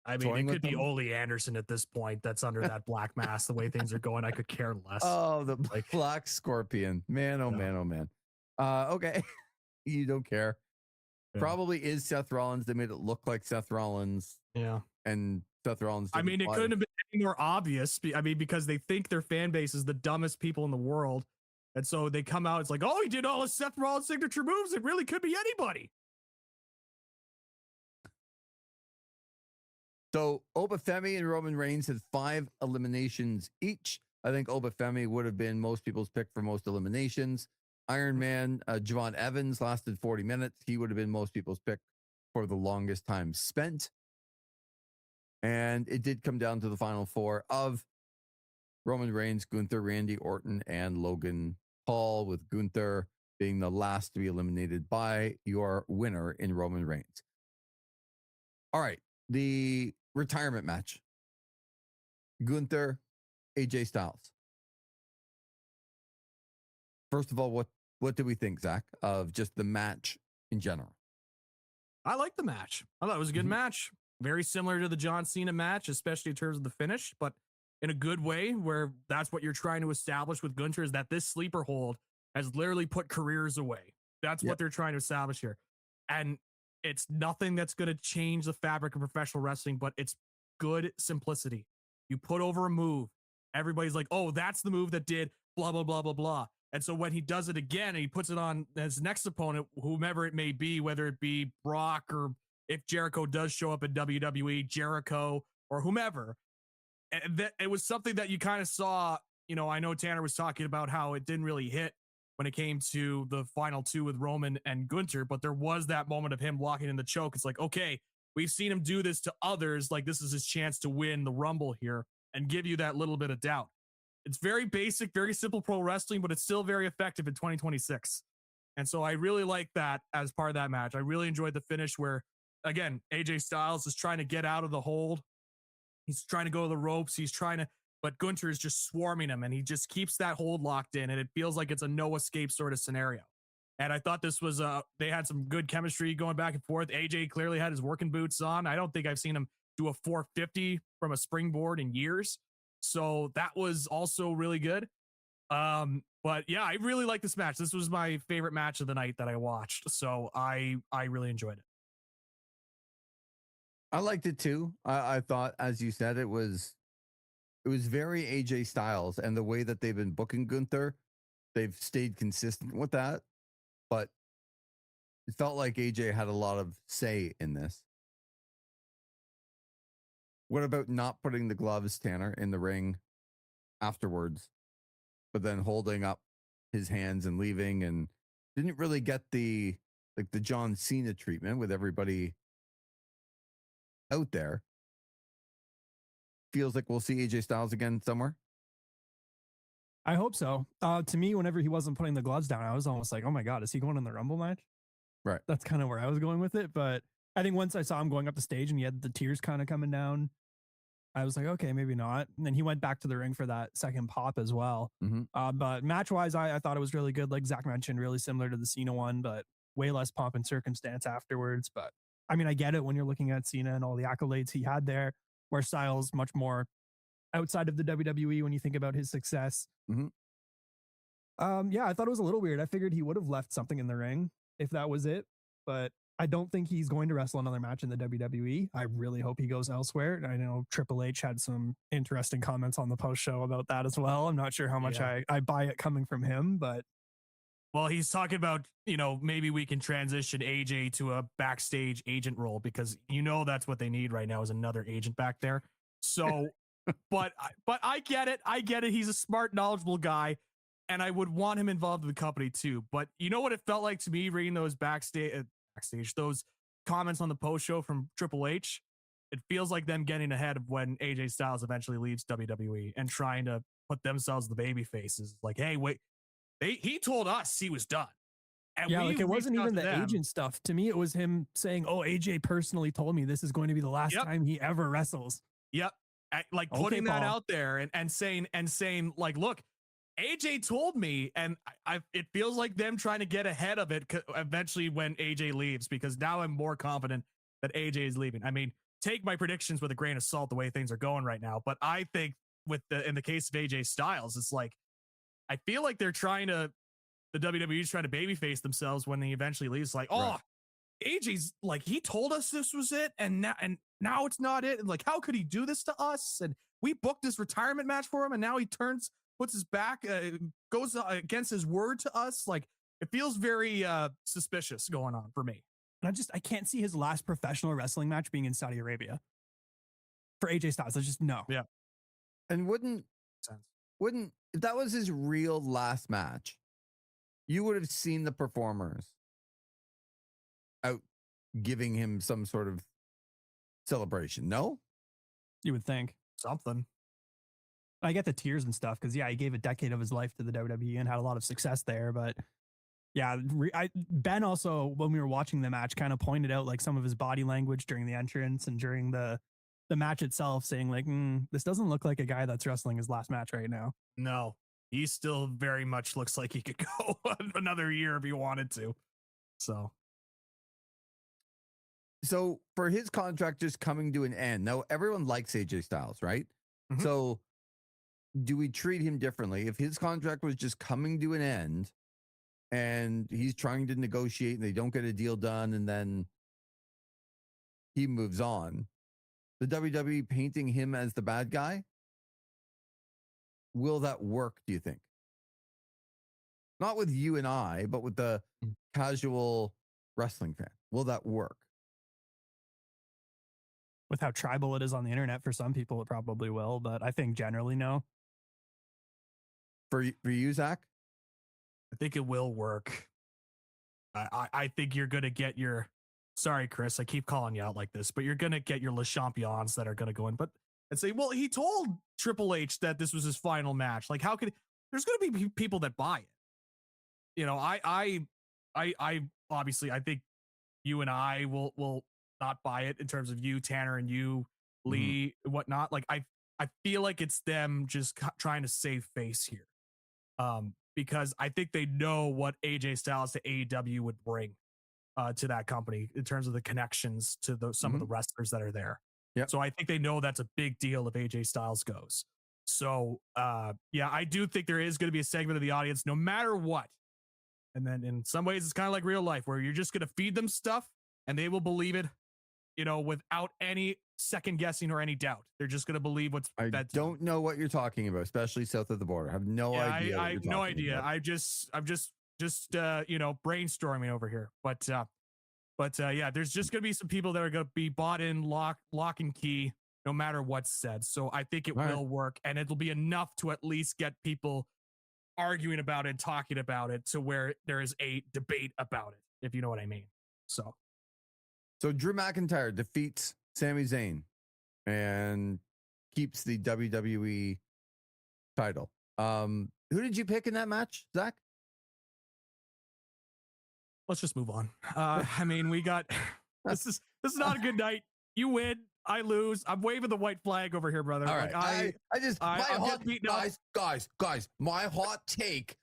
I mean, it could be Ole Anderson at this point that's under that black mask. The way things are going, I could care less. Oh, the Black Scorpion. Man, oh, man, oh, man. Okay. You don't care. Yeah. Probably is Seth Rollins. They made it look like Seth Rollins. Yeah. And Seth Rollins. I mean, it couldn't have been any more obvious. I mean, because they think their fan base is the dumbest people in the world. And so they come out, it's like, oh, he did all his Seth Rollins signature moves. It really could be anybody. So Obafemi and Roman Reigns had 5 eliminations each. I think Obafemi would have been most people's pick for most eliminations. Iron Man, Javon Evans lasted 40 minutes. He would have been most people's pick for the longest time spent. And it did come down to the final 4 of Roman Reigns, Gunther, Randy Orton, and Logan Paul, with Gunther being the last to be eliminated by your winner in Roman Reigns. All right. The retirement match. Gunther, AJ Styles. First of all, what do we think, Zach, of just the match in general? I like the match. I thought it was a good match. Very similar to the John Cena match, especially in terms of the finish, but in a good way, where that's what you're trying to establish with Gunther, is that this sleeper hold has literally put careers away. That's what they're trying to establish here. And it's nothing that's going to change the fabric of professional wrestling, but it's good simplicity. You put over a move, everybody's like, oh, that's the move that did blah, blah, blah, blah, blah. And so when he does it again and he puts it on his next opponent, whomever it may be, whether it be Brock or if Jericho does show up in WWE, Jericho or whomever, that it was something that you kind of saw. You know, I know Tanner was talking about how it didn't really hit when it came to the final 2 with Roman and Gunther, but there was that moment of him locking in the choke. It's like, okay, we've seen him do this to others. Like, this is his chance to win the Rumble here and give you that little bit of doubt. It's very basic, very simple pro wrestling, but it's still very effective in 2026. And so I really like that as part of that match. I really enjoyed the finish where, again, AJ Styles is trying to get out of the hold. He's trying to go to the ropes. But Gunther is just swarming him, and he just keeps that hold locked in, and it feels like it's a no escape sort of scenario. And I thought this was, they had some good chemistry going back and forth. AJ clearly had his working boots on. I don't think I've seen him do a 450 from a springboard in years. So that was also really good. But yeah, I really like this match. This was my favorite match of the night that I watched. So I really enjoyed it. I liked it too. I thought, as you said, it was very AJ Styles, and the way that they've been booking Gunther, they've stayed consistent with that. But it felt like AJ had a lot of say in this. What about not putting the gloves, Tanner, in the ring afterwards, but then holding up his hands and leaving, and didn't really get the John Cena treatment with everybody out there? Feels like we'll see AJ Styles again somewhere. I hope so. To me, whenever he wasn't putting the gloves down, I was almost like, oh my God, is he going in the Rumble match? Right. That's kind of where I was going with it. But I think once I saw him going up the stage and he had the tears kind of coming down, I was like, okay, maybe not. And then he went back to the ring for that second pop as well. But match-wise, I thought it was really good. Like Zach mentioned, really similar to the Cena one, but way less pomp and circumstance afterwards. But I mean, I get it when you're looking at Cena and all the accolades he had there, where Styles much more outside of the WWE when you think about his success. Yeah, I thought it was a little weird. I figured he would have left something in the ring if that was it. But I don't think he's going to wrestle another match in the WWE. I really hope he goes elsewhere. I know Triple H had some interesting comments on the post show about that as well. I'm not sure how much I buy it coming from him, but. Well, he's talking about, maybe we can transition AJ to a backstage agent role because that's what they need right now is another agent back there. So, but I get it. I get it. He's a smart, knowledgeable guy. And I would want him involved in the company too. But you know what it felt like to me reading those backstage, those comments on the post show from Triple H? It feels like them getting ahead of when AJ Styles eventually leaves WWE and trying to put themselves the baby faces. Like, hey, wait, he told us he was done. And yeah, like it wasn't even the agent stuff. To me, it was him saying, oh, AJ personally told me this is going to be the last time he ever wrestles. Yep. Like putting that out there and saying, like, look, AJ told me, and it feels like them trying to get ahead of it eventually when AJ leaves, because now I'm more confident that AJ is leaving. I mean, take my predictions with a grain of salt the way things are going right now, but I think in the case of AJ Styles, it's like I feel like the WWE's trying to babyface themselves when they eventually leave. It's like, AJ's like, he told us this was it, and now it's not it. And like, how could he do this to us? And we booked this retirement match for him, and now he puts his back, goes against his word to us. Like, it feels very suspicious going on for me. And I can't see his last professional wrestling match being in Saudi Arabia for AJ Styles. I just no. Yeah. And wouldn't if that was his real last match, you would have seen the performers out giving him some sort of celebration. No? You would think something. I get the tears and stuff because, he gave a decade of his life to the WWE and had a lot of success there. But yeah, Ben also, when we were watching the match, kind of pointed out like some of his body language during the entrance and during the match itself, saying like, this doesn't look like a guy that's wrestling his last match right now. No, he still very much looks like he could go another year if he wanted to. So for his contract just coming to an end, now everyone likes AJ Styles, right? Mm-hmm. So do we treat him differently if his contract was just coming to an end and he's trying to negotiate and they don't get a deal done and then he moves on? The WWE painting him as the bad guy, will that work, do you think? Not with you and I, but with the casual wrestling fan. Will that work? With how tribal it is on the internet, for some people, it probably will, but I think generally no. For you, Zach? I think it will work. I think you're going to get your, sorry, Chris, I keep calling you out like this, but you're going to get your Le Champions that are going to go in, but and say, well, he told Triple H that this was his final match. Like, how could, there's going to be people that buy it. I obviously, I think you and I will not buy it in terms of you, Tanner, and you, Lee, whatnot. Like, I feel like it's them just trying to save face here. Because I think they know what AJ Styles to AEW would bring to that company in terms of the connections to some of the wrestlers that are there. Yep. So I think they know that's a big deal if AJ Styles goes. So I do think there is going to be a segment of the audience no matter what. And then in some ways it's kind of like real life where you're just going to feed them stuff and they will believe it, without any second guessing or any doubt. They're just going to believe what's I don't know what you're talking about, especially south of the border. I have no idea. I have no idea. I'm just brainstorming over here. But there's just going to be some people that are going to be bought in lock and key no matter what's said. So I think it will work, and it'll be enough to at least get people arguing about it, talking about it, to where there is a debate about it, if you know what I mean. So Drew McIntyre defeats Sami Zayn and keeps the WWE title. Who did you pick in that match, Zach? Let's just move on. I mean, we got this is not a good night. You win, I lose. I'm waving the white flag over here, brother. All right. Guys, my hot take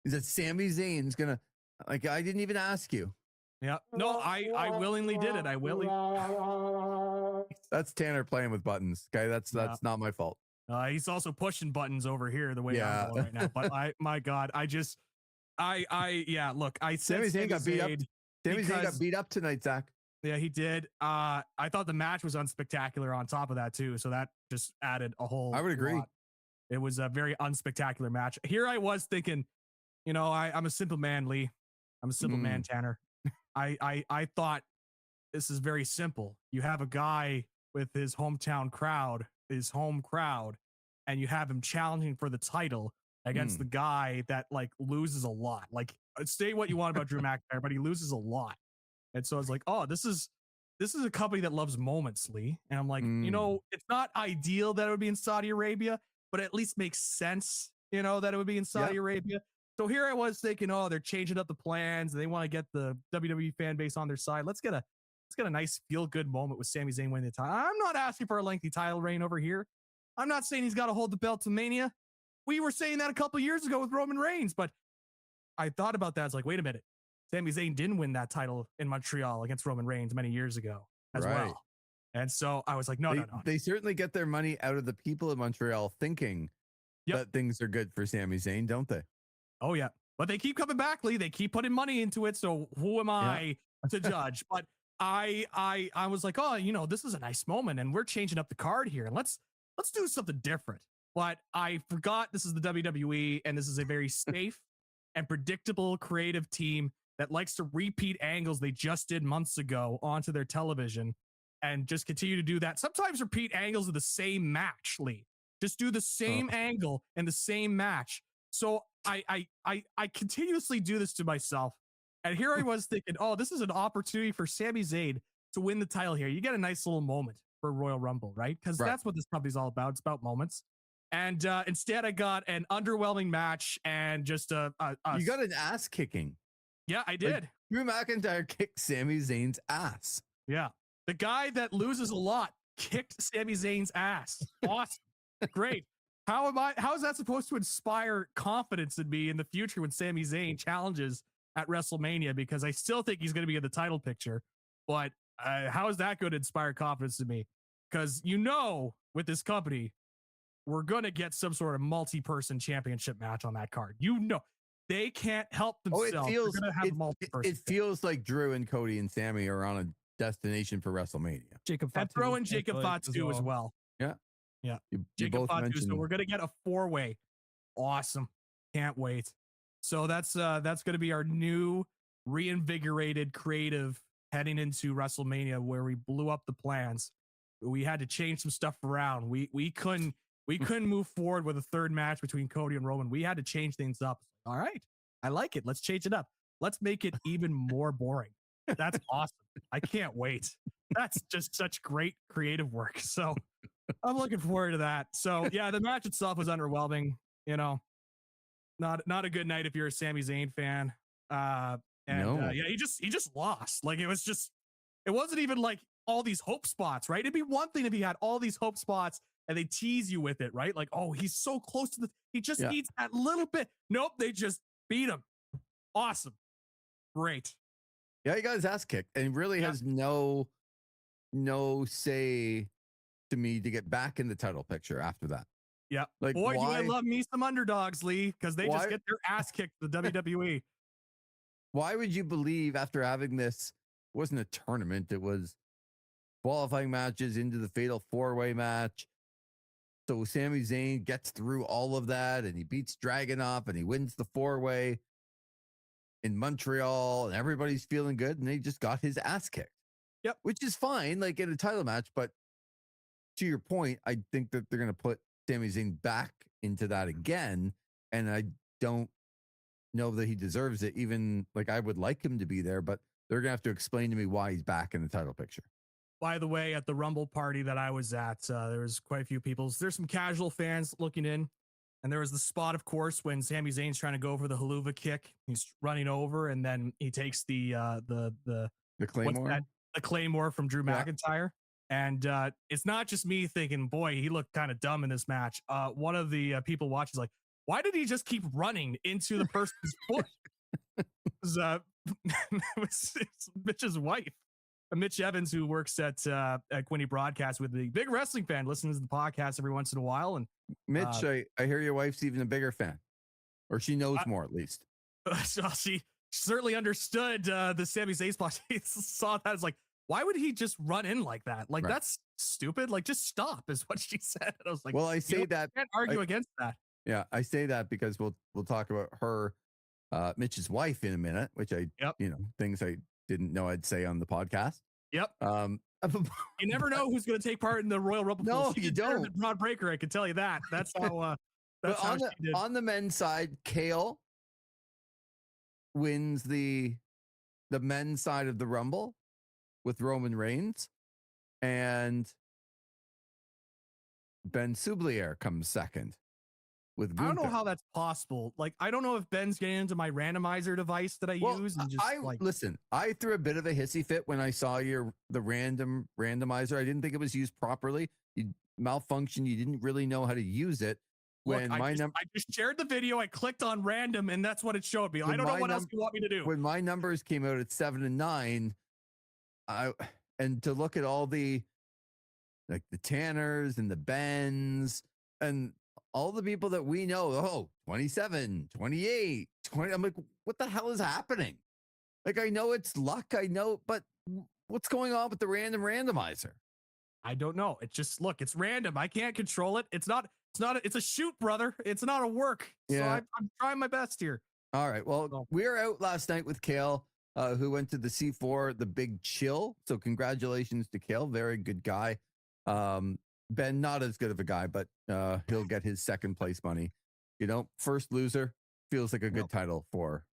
is that Sami Zayn's gonna, like, I didn't even ask you. Yeah. No, I willingly did it. That's Tanner playing with buttons. Okay, that's not my fault. He's also pushing buttons over here the way I'm going right now. But my God, look, I said Sami Zayn got beat up. Sami Zayn got beat up tonight, Zach. Yeah, he did. I thought the match was unspectacular on top of that too, so that just added a whole. I would agree. Lot. It was a very unspectacular match. Here I was thinking, I'm a simple man, Lee. I'm a simple man, Tanner. I thought this is very simple. You have a guy with his hometown crowd, his home crowd, and you have him challenging for the title against the guy that like loses a lot. Like, say what you want about Drew McIntyre, but he loses a lot. And so I was like, oh, this is a company that loves moments, Lee. And I'm like, it's not ideal that it would be in Saudi Arabia, but it at least makes sense, that it would be in Saudi Arabia. So here I was thinking, oh, they're changing up the plans. They want to get the WWE fan base on their side. Let's get a nice feel-good moment with Sami Zayn winning the title. I'm not asking for a lengthy title reign over here. I'm not saying he's got to hold the belt to Mania. We were saying that a couple years ago with Roman Reigns, but I thought about that. It's like, wait a minute. Sami Zayn didn't win that title in Montreal against Roman Reigns many years ago as well. And so I was like, no. They certainly get their money out of the people of Montreal thinking that things are good for Sami Zayn, don't they? Oh, yeah. But they keep coming back, Lee. They keep putting money into it. So who am I to judge? But I was like, oh, this is a nice moment and we're changing up the card here. And let's do something different. But I forgot this is the WWE and this is a very safe and predictable creative team that likes to repeat angles they just did months ago onto their television and just continue to do that. Sometimes repeat angles of the same match, Lee. Just do the same angle and the same match. So I continuously do this to myself. And here I was thinking, oh, this is an opportunity for Sami Zayn to win the title here. You get a nice little moment for Royal Rumble, right? Because that's what this company's all about. It's about moments. And instead, I got an underwhelming match and just a you got an ass kicking. Yeah, I did. Like, Drew McIntyre kicked Sami Zayn's ass. Yeah. The guy that loses a lot kicked Sami Zayn's ass. Awesome. Great. How is that supposed to inspire confidence in me in the future when Sami Zayn challenges at WrestleMania? Because I still think he's going to be in the title picture. But how is that going to inspire confidence in me? Because with this company, we're going to get some sort of multi-person championship match on that card. They can't help themselves. It feels like Drew and Cody and Sami are on a destination for WrestleMania. And throw in Jacob Fatu as well. Yeah. Yeah. You Jacob both Fatu. mentioned... So we're going to get a 4-way. Awesome. Can't wait. So that's going to be our new reinvigorated creative heading into WrestleMania, where we blew up the plans. We had to change some stuff around. We couldn't move forward with a third match between Cody and Roman. We had to change things up. All right. I like it. Let's change it up. Let's make it even more boring. That's awesome. I can't wait. That's just such great creative work. So I'm looking forward to that. So yeah, the match itself was underwhelming. Not a good night if you're a Sami Zayn fan. He just lost. Like it wasn't even like all these hope spots, right? It'd be one thing if he had all these hope spots and they tease you with it, right? Like, oh, he's so close to he just needs that little bit. Nope, they just beat him. Awesome. Great. Yeah, he got his ass kicked and really has no say to me to get back in the title picture after that. Yeah. Like, boy, do I love me some underdogs, Lee, because they just get their ass kicked to the WWE. Why would you believe after having this, it wasn't a tournament, it was qualifying matches into the fatal 4-way match. So Sami Zayn gets through all of that and he beats Dragunov and he wins the 4-way in Montreal and everybody's feeling good and he just got his ass kicked. Yep. Which is fine, like in a title match, but to your point, I think that they're going to put Sami Zayn back into that again, and I don't know that he deserves it. Even like I would like him to be there, but they're going to have to explain to me why he's back in the title picture. By the way, at the Rumble party that I was at, there was quite a few people. There's some casual fans looking in, and there was the spot, of course, when Sami Zayn's trying to go for the haluva kick. He's running over, and then he takes the Claymore, the Claymore from Drew McIntyre. And it's not just me thinking, boy, he looked kind of dumb in this match. One of the people watching is like, why did he just keep running into the person's foot? It was Mitch's wife, Mitch Evans, who works at Quinny Broadcast with the big wrestling fan, listens to the podcast every once in a while. And Mitch, I hear your wife's even a bigger fan, or she knows more at least. So certainly understood the Sami Zayn spot. He saw that as like, why would he just run in like that? Like, that's stupid. Like, just stop is what she said. And I was like, well, I say that can't argue against that. Yeah, I say that because we'll talk about her, Mitch's wife in a minute, which things I didn't know I'd say on the podcast. Yep. You never know who's going to take part in the Royal Rumble. No, you don't. Broad Breaker, I can tell you that. That's how. That's how she did. On the men's side, Kale wins the men's side of the Rumble with Roman Reigns, and Ben Soublier comes second with Gunther. I don't know how that's possible. Like, I don't know if Ben's getting into my randomizer device that I use. And just listen, I threw a bit of a hissy fit when I saw the random randomizer. I didn't think it was used properly. You malfunctioned. You didn't really know how to use it. When I just shared the video, I clicked on random, and that's what it showed me. I don't know what else you want me to do. When my numbers came out at 7 and 9, and to look at all the Tanners and the Bens and all the people that we know, 27, 28, 20. I'm like, what the hell is happening? Like, I know it's luck, but what's going on with the random randomizer? I don't know. It's just, it's random. I can't control it. It's a shoot, brother. It's not a work. Yeah. So I'm trying my best here. All right. Well, we were out last night with Kale, who went to the C4, the Big Chill. So congratulations to Kale. Very good guy. Ben, not as good of a guy, but he'll get his second place money. First loser feels like a good title for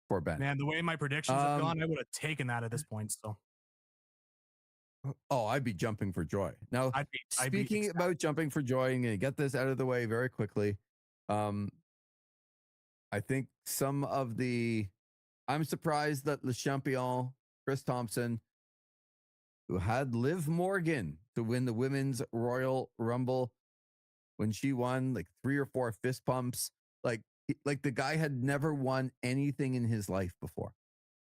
Ben. Man, the way my predictions have gone, I would have taken that at this point. So, I'd be jumping for joy. Now, speaking about jumping for joy, I'm going to get this out of the way very quickly. I think I'm surprised that Le Champion, Chris Thompson, who had Liv Morgan to win the Women's Royal Rumble when she won 3 or 4 fist pumps. Like the guy had never won anything in his life before.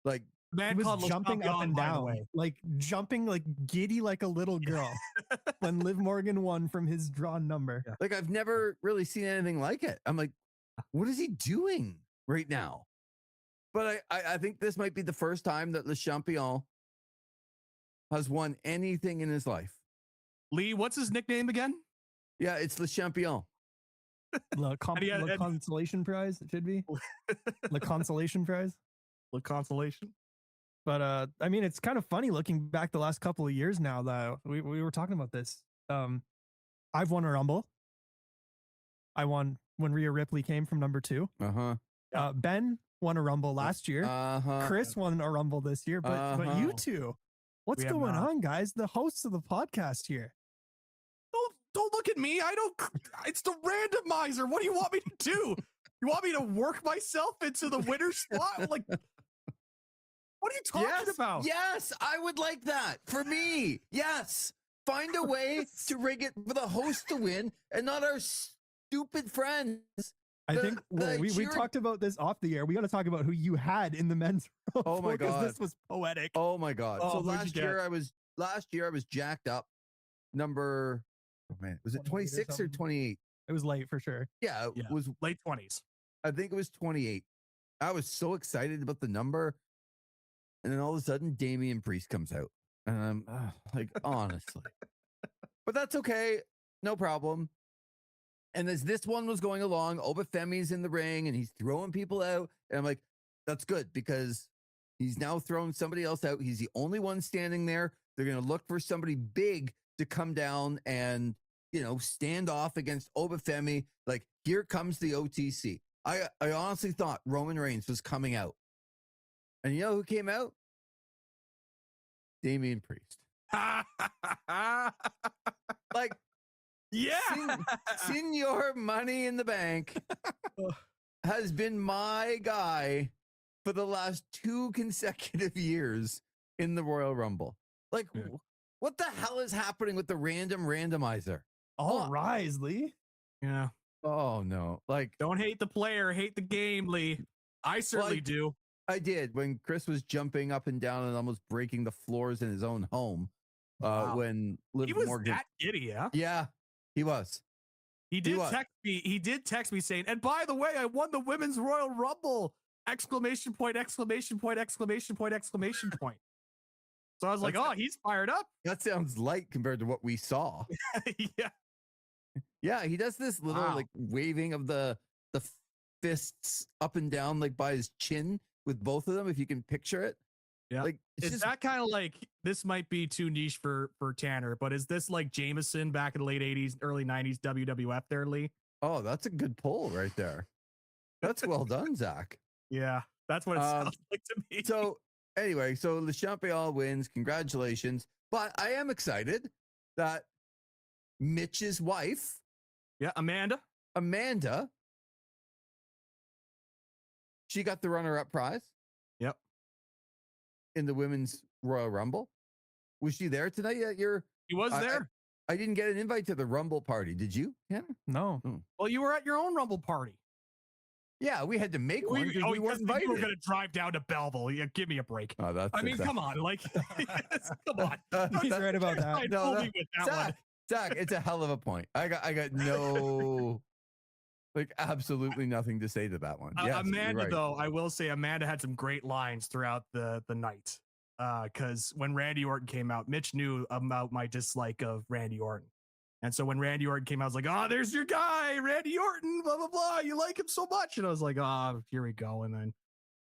Like, he was jumping up and down, jumping giddy like a little girl when Liv Morgan won from his drawn number. Yeah. Like, I've never really seen anything like it. I'm like, what is he doing right now? But I think this might be the first time that Le Champion has won anything in his life. Lee, what's his nickname again? Yeah, it's Le Champion. Le Consolation Prize, it should be. Le Consolation Prize. Le Consolation. But I mean, it's kind of funny looking back the last couple of years now that we were talking about this. I've won a Rumble. I won when Rhea Ripley came from number 2. Ben won a Rumble last year. Chris won a Rumble this year. But you two, what's going on, guys? The hosts of the podcast here. Don't look at me. It's the randomizer. What do you want me to do? You want me to work myself into the winner's spot? Like, what are you talking about? Yes, I would like that for me. Yes. Find a way to rig it for the host to win and not our stupid friends. I think we talked about this off the air. We got to talk about who you had in the men's Rumble. Oh my God. This was poetic. Oh my God. So last year I was jacked up. Number, was it 26 or 28? It was late for sure. Yeah, it was late 20s. I think it was 28. I was so excited about the number. And then all of a sudden, Damian Priest comes out. And I'm like, honestly. But that's okay. No problem. And as this one was going along, Obafemi's in the ring and he's throwing people out. And I'm like, that's good because he's now thrown somebody else out. He's the only one standing there. They're going to look for somebody big to come down and, stand off against Obafemi. Like, here comes the OTC. I honestly thought Roman Reigns was coming out. And you know who came out? Damian Priest. Like, yeah. Senior Money in the Bank has been my guy for the last 2 consecutive years in the Royal Rumble. Like, what the hell is happening with the random randomizer? All rise, Lee. Yeah. Oh, no. Like, don't hate the player, hate the game, Lee. I certainly do. I did when Chris was jumping up and down and almost breaking the floors in his own home. When Liv Morgan, that giddy, yeah? Yeah, he was. He did text me saying, and by the way, I won the Women's Royal Rumble. exclamation point, exclamation point, exclamation point, exclamation point. So I was like, oh, he's fired up. That sounds light compared to what we saw. Yeah. Yeah, he does this little like waving of the fists up and down like by his chin with both of them, if you can picture it. Yeah. Like, is that kind of like, this might be too niche for Tanner, but is this like Jameson back in the late 80s, early 90s WWF there, Lee? Oh, that's a good pull right there. That's well done, Zach. Yeah, that's what it sounds like to me. So anyway, so Le Champion wins. Congratulations. But I am excited that Mitch's wife, Amanda, she got the runner-up prize. Yep. In the Women's Royal Rumble. Was she there tonight? He was there. I didn't get an invite to the Rumble party. Did you, Tanner? No. Well, you were at your own Rumble party. Yeah, we had to make one because we weren't invited. You were going to drive down to Belleville. Yeah, give me a break. Oh, that's. I mean, come on, like, come on. He's right about that. No, Zach, it's a hell of a point. I got no, like, absolutely nothing to say to that one. Yes, Amanda, though, I will say Amanda had some great lines throughout the night. Because when Randy Orton came out, Mitch knew about my dislike of Randy Orton. And so when Randy Orton came out, I was like, oh, there's your guy, Randy Orton, blah, blah, blah. You like him so much. And I was like, oh, here we go. And then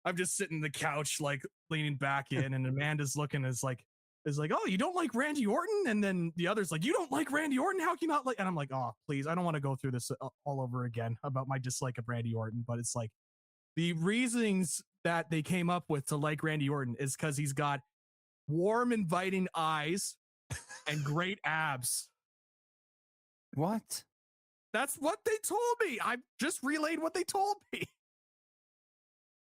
I'm just sitting on the couch, like leaning back in, and Amanda's looking is like, oh, you don't like Randy Orton? And then the other's like, you don't like Randy Orton? How can you not like? And I'm like, oh, please, I don't want to go through this all over again about my dislike of Randy Orton. But it's like the reasons that they came up with to like Randy Orton is because he's got warm, inviting eyes and great abs. What? That's what they told me. I just relayed what they told me.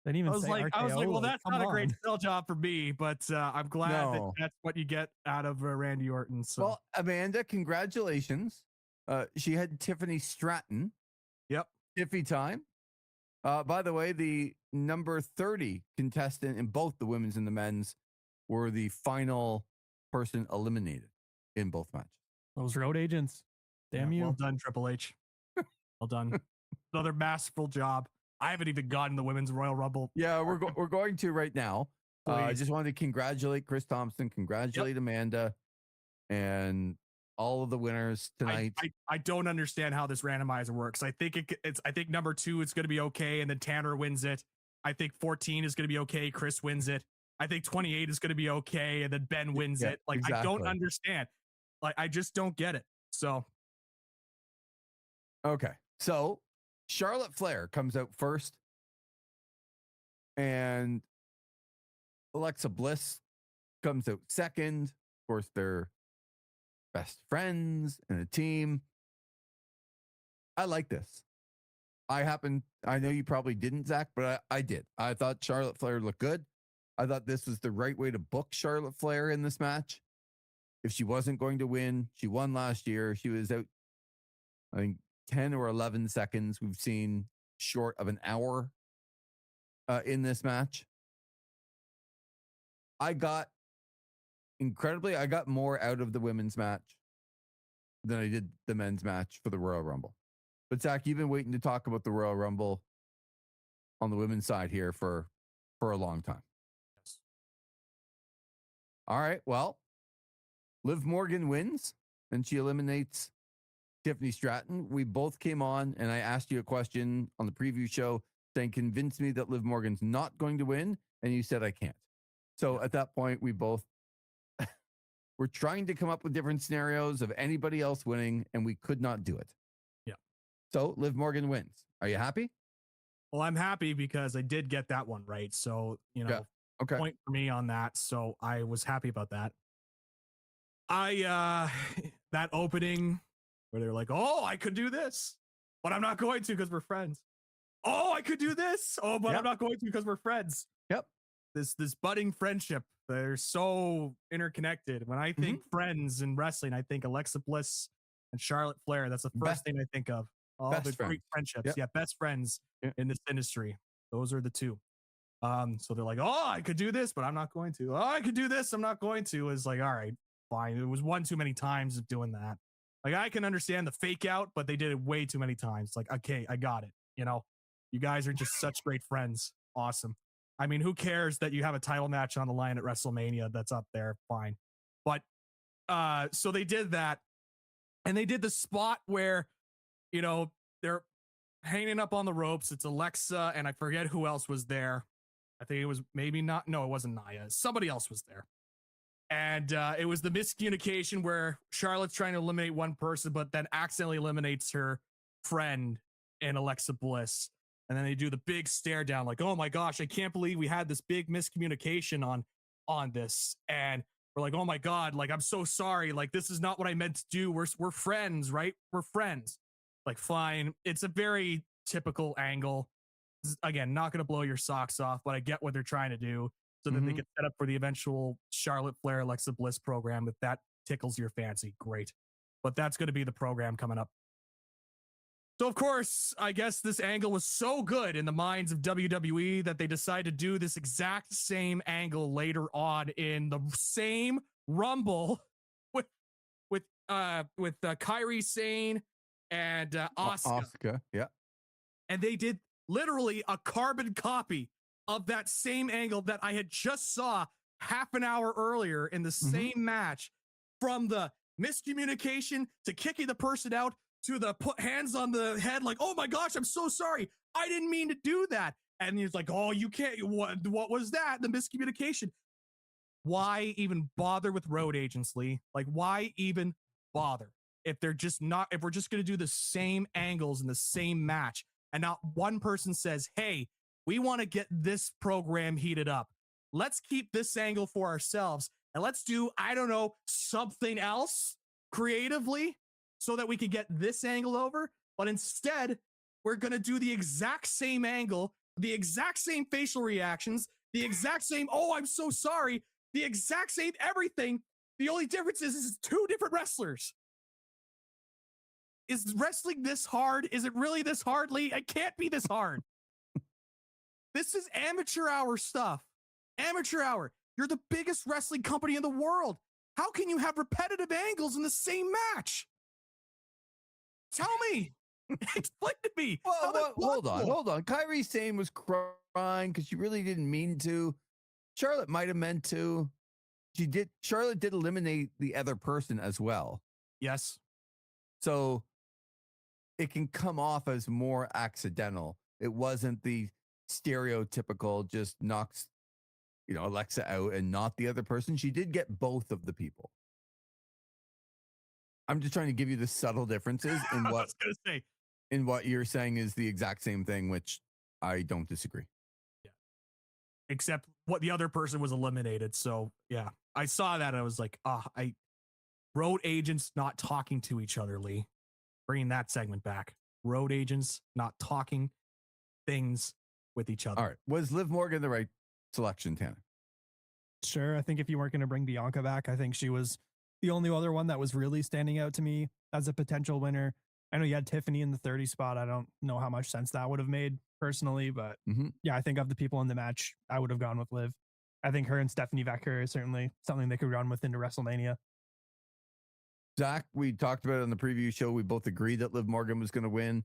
They didn't even I was like, well, that's not a great sell job for me, but I'm glad that that's what you get out of Randy Orton. So. Well, Amanda, congratulations. She had Tiffany Stratton. Yep. Tiffy time. By the way, the number 30 contestant in both the women's and the men's were the final person eliminated in both matches. Those road agents. Damn you. Well done, Triple H. Well done. Another masterful job. I haven't even gotten the Women's Royal Rumble. Yeah, we're going to right now. I just wanted to congratulate Chris Thompson, congratulate Amanda, and all of the winners tonight. I don't understand how this randomizer works. I think I think number 2 is going to be okay, and then Tanner wins it. I think 14 is going to be okay. Chris wins it. I think 28 is going to be okay, and then Ben wins it. Like, exactly. I don't understand. Like, I just don't get it. So. Okay. So Charlotte Flair comes out first, and Alexa Bliss comes out second. Of course, they're best friends and a team. I like this. I know you probably didn't, Zach, but I did. I thought Charlotte Flair looked good. I thought this was the right way to book Charlotte Flair in this match. If she wasn't going to win, she won last year. She was out, I think, 10 or 11 seconds. We've seen short of an hour in this match. I got more out of the women's match than I did the men's match for the Royal Rumble. But Zach, you've been waiting to talk about the Royal Rumble on the women's side here for a long time. Yes. All right. Well, Liv Morgan wins and she eliminates Tiffany Stratton. We both came on and I asked you a question on the preview show saying, convince me that Liv Morgan's not going to win. And you said, I can't. So at that point, we both were trying to come up with different scenarios of anybody else winning, and we could not do it. Yeah. So Liv Morgan wins. Are you happy? Well, I'm happy because I did get that one right. So, okay. Point for me on that. So I was happy about that. That opening where they're like, oh, I could do this, but I'm not going to because we're friends. Oh, I could do this. Oh, but I'm not going to because we're friends. Yep. This budding friendship. They're so interconnected. When I think friends in wrestling, I think Alexa Bliss and Charlotte Flair. That's the first thing I think of. All the great friendships. Yep. Yeah, best friends in this industry. Those are the two. So they're like, oh, I could do this, but I'm not going to. Oh, I could do this. I'm not going to. It's like, all right, fine. It was one too many times of doing that. Like, I can understand the fake out, but they did it way too many times. Like, okay, I got it. You guys are just such great friends. Awesome. I mean, who cares that you have a title match on the line at WrestleMania that's up there? Fine. But so they did that, and they did the spot where, you know, they're hanging up on the ropes. It's Alexa, and I forget who else was there. I think it was maybe not. No, it wasn't Nia. Somebody else was there. And it was the miscommunication where Charlotte's trying to eliminate one person, but then accidentally eliminates her friend in Alexa Bliss. And then they do the big stare down like, oh my gosh, I can't believe we had this big miscommunication on this. And we're like, oh my God, like, I'm so sorry. Like, this is not what I meant to do. We're friends, right? We're friends. Like, fine. It's a very typical angle. Again, not going to blow your socks off, but I get what they're trying to do so that they can set up for the eventual Charlotte Flair, Alexa Bliss program. If that tickles your fancy, great. But that's going to be the program coming up. So, of course, I guess this angle was so good in the minds of WWE that they decided to do this exact same angle later on in the same Rumble with Kairi Sane and Asuka. Yeah. And they did literally a carbon copy of that same angle that I had just saw half an hour earlier in the same match, from the miscommunication to kicking the person out to the put hands on the head, like, oh my gosh, I'm so sorry. I didn't mean to do that. And he's like, oh, you can't. What was that? The miscommunication. Why even bother with road agents, Lee? Like, why even bother if we're just going to do the same angles in the same match and not one person says, hey, we want to get this program heated up. Let's keep this angle for ourselves and let's do, I don't know, something else creatively so that we can get this angle over. But instead, we're going to do the exact same angle, the exact same facial reactions, the exact same, oh, I'm so sorry, the exact same everything. The only difference is it's two different wrestlers. Is wrestling this hard? Is it really this hard, Lee? It can't be this hard. This is amateur hour stuff. Amateur hour. You're the biggest wrestling company in the world. How can you have repetitive angles in the same match? Tell me. Explain to me. Well, hold on. Kairi Sane was crying because she really didn't mean to. Charlotte might have meant to. Charlotte did eliminate the other person as well. Yes. So it can come off as more accidental. It wasn't the stereotypical just knocks, Alexa out and not the other person. She did get both of the people. I'm just trying to give you the subtle differences in what I was gonna say. In what you're saying is the exact same thing, which I don't disagree. Yeah. Except what the other person was eliminated. So yeah, I saw that. I was like, road agents not talking to each other, Lee. Bringing that segment back. Road agents not talking things with each other. All right. Was Liv Morgan the right selection, Tanner? Sure. I think if you weren't going to bring Bianca back, I think she was the only other one that was really standing out to me as a potential winner. I know you had Tiffany in the 30 spot. I don't know how much sense that would have made personally, but yeah, I think of the people in the match, I would have gone with Liv. I think her and Stephanie Vaquer is certainly something they could run with into WrestleMania. Zach, we talked about it on the preview show. We both agreed that Liv Morgan was going to win.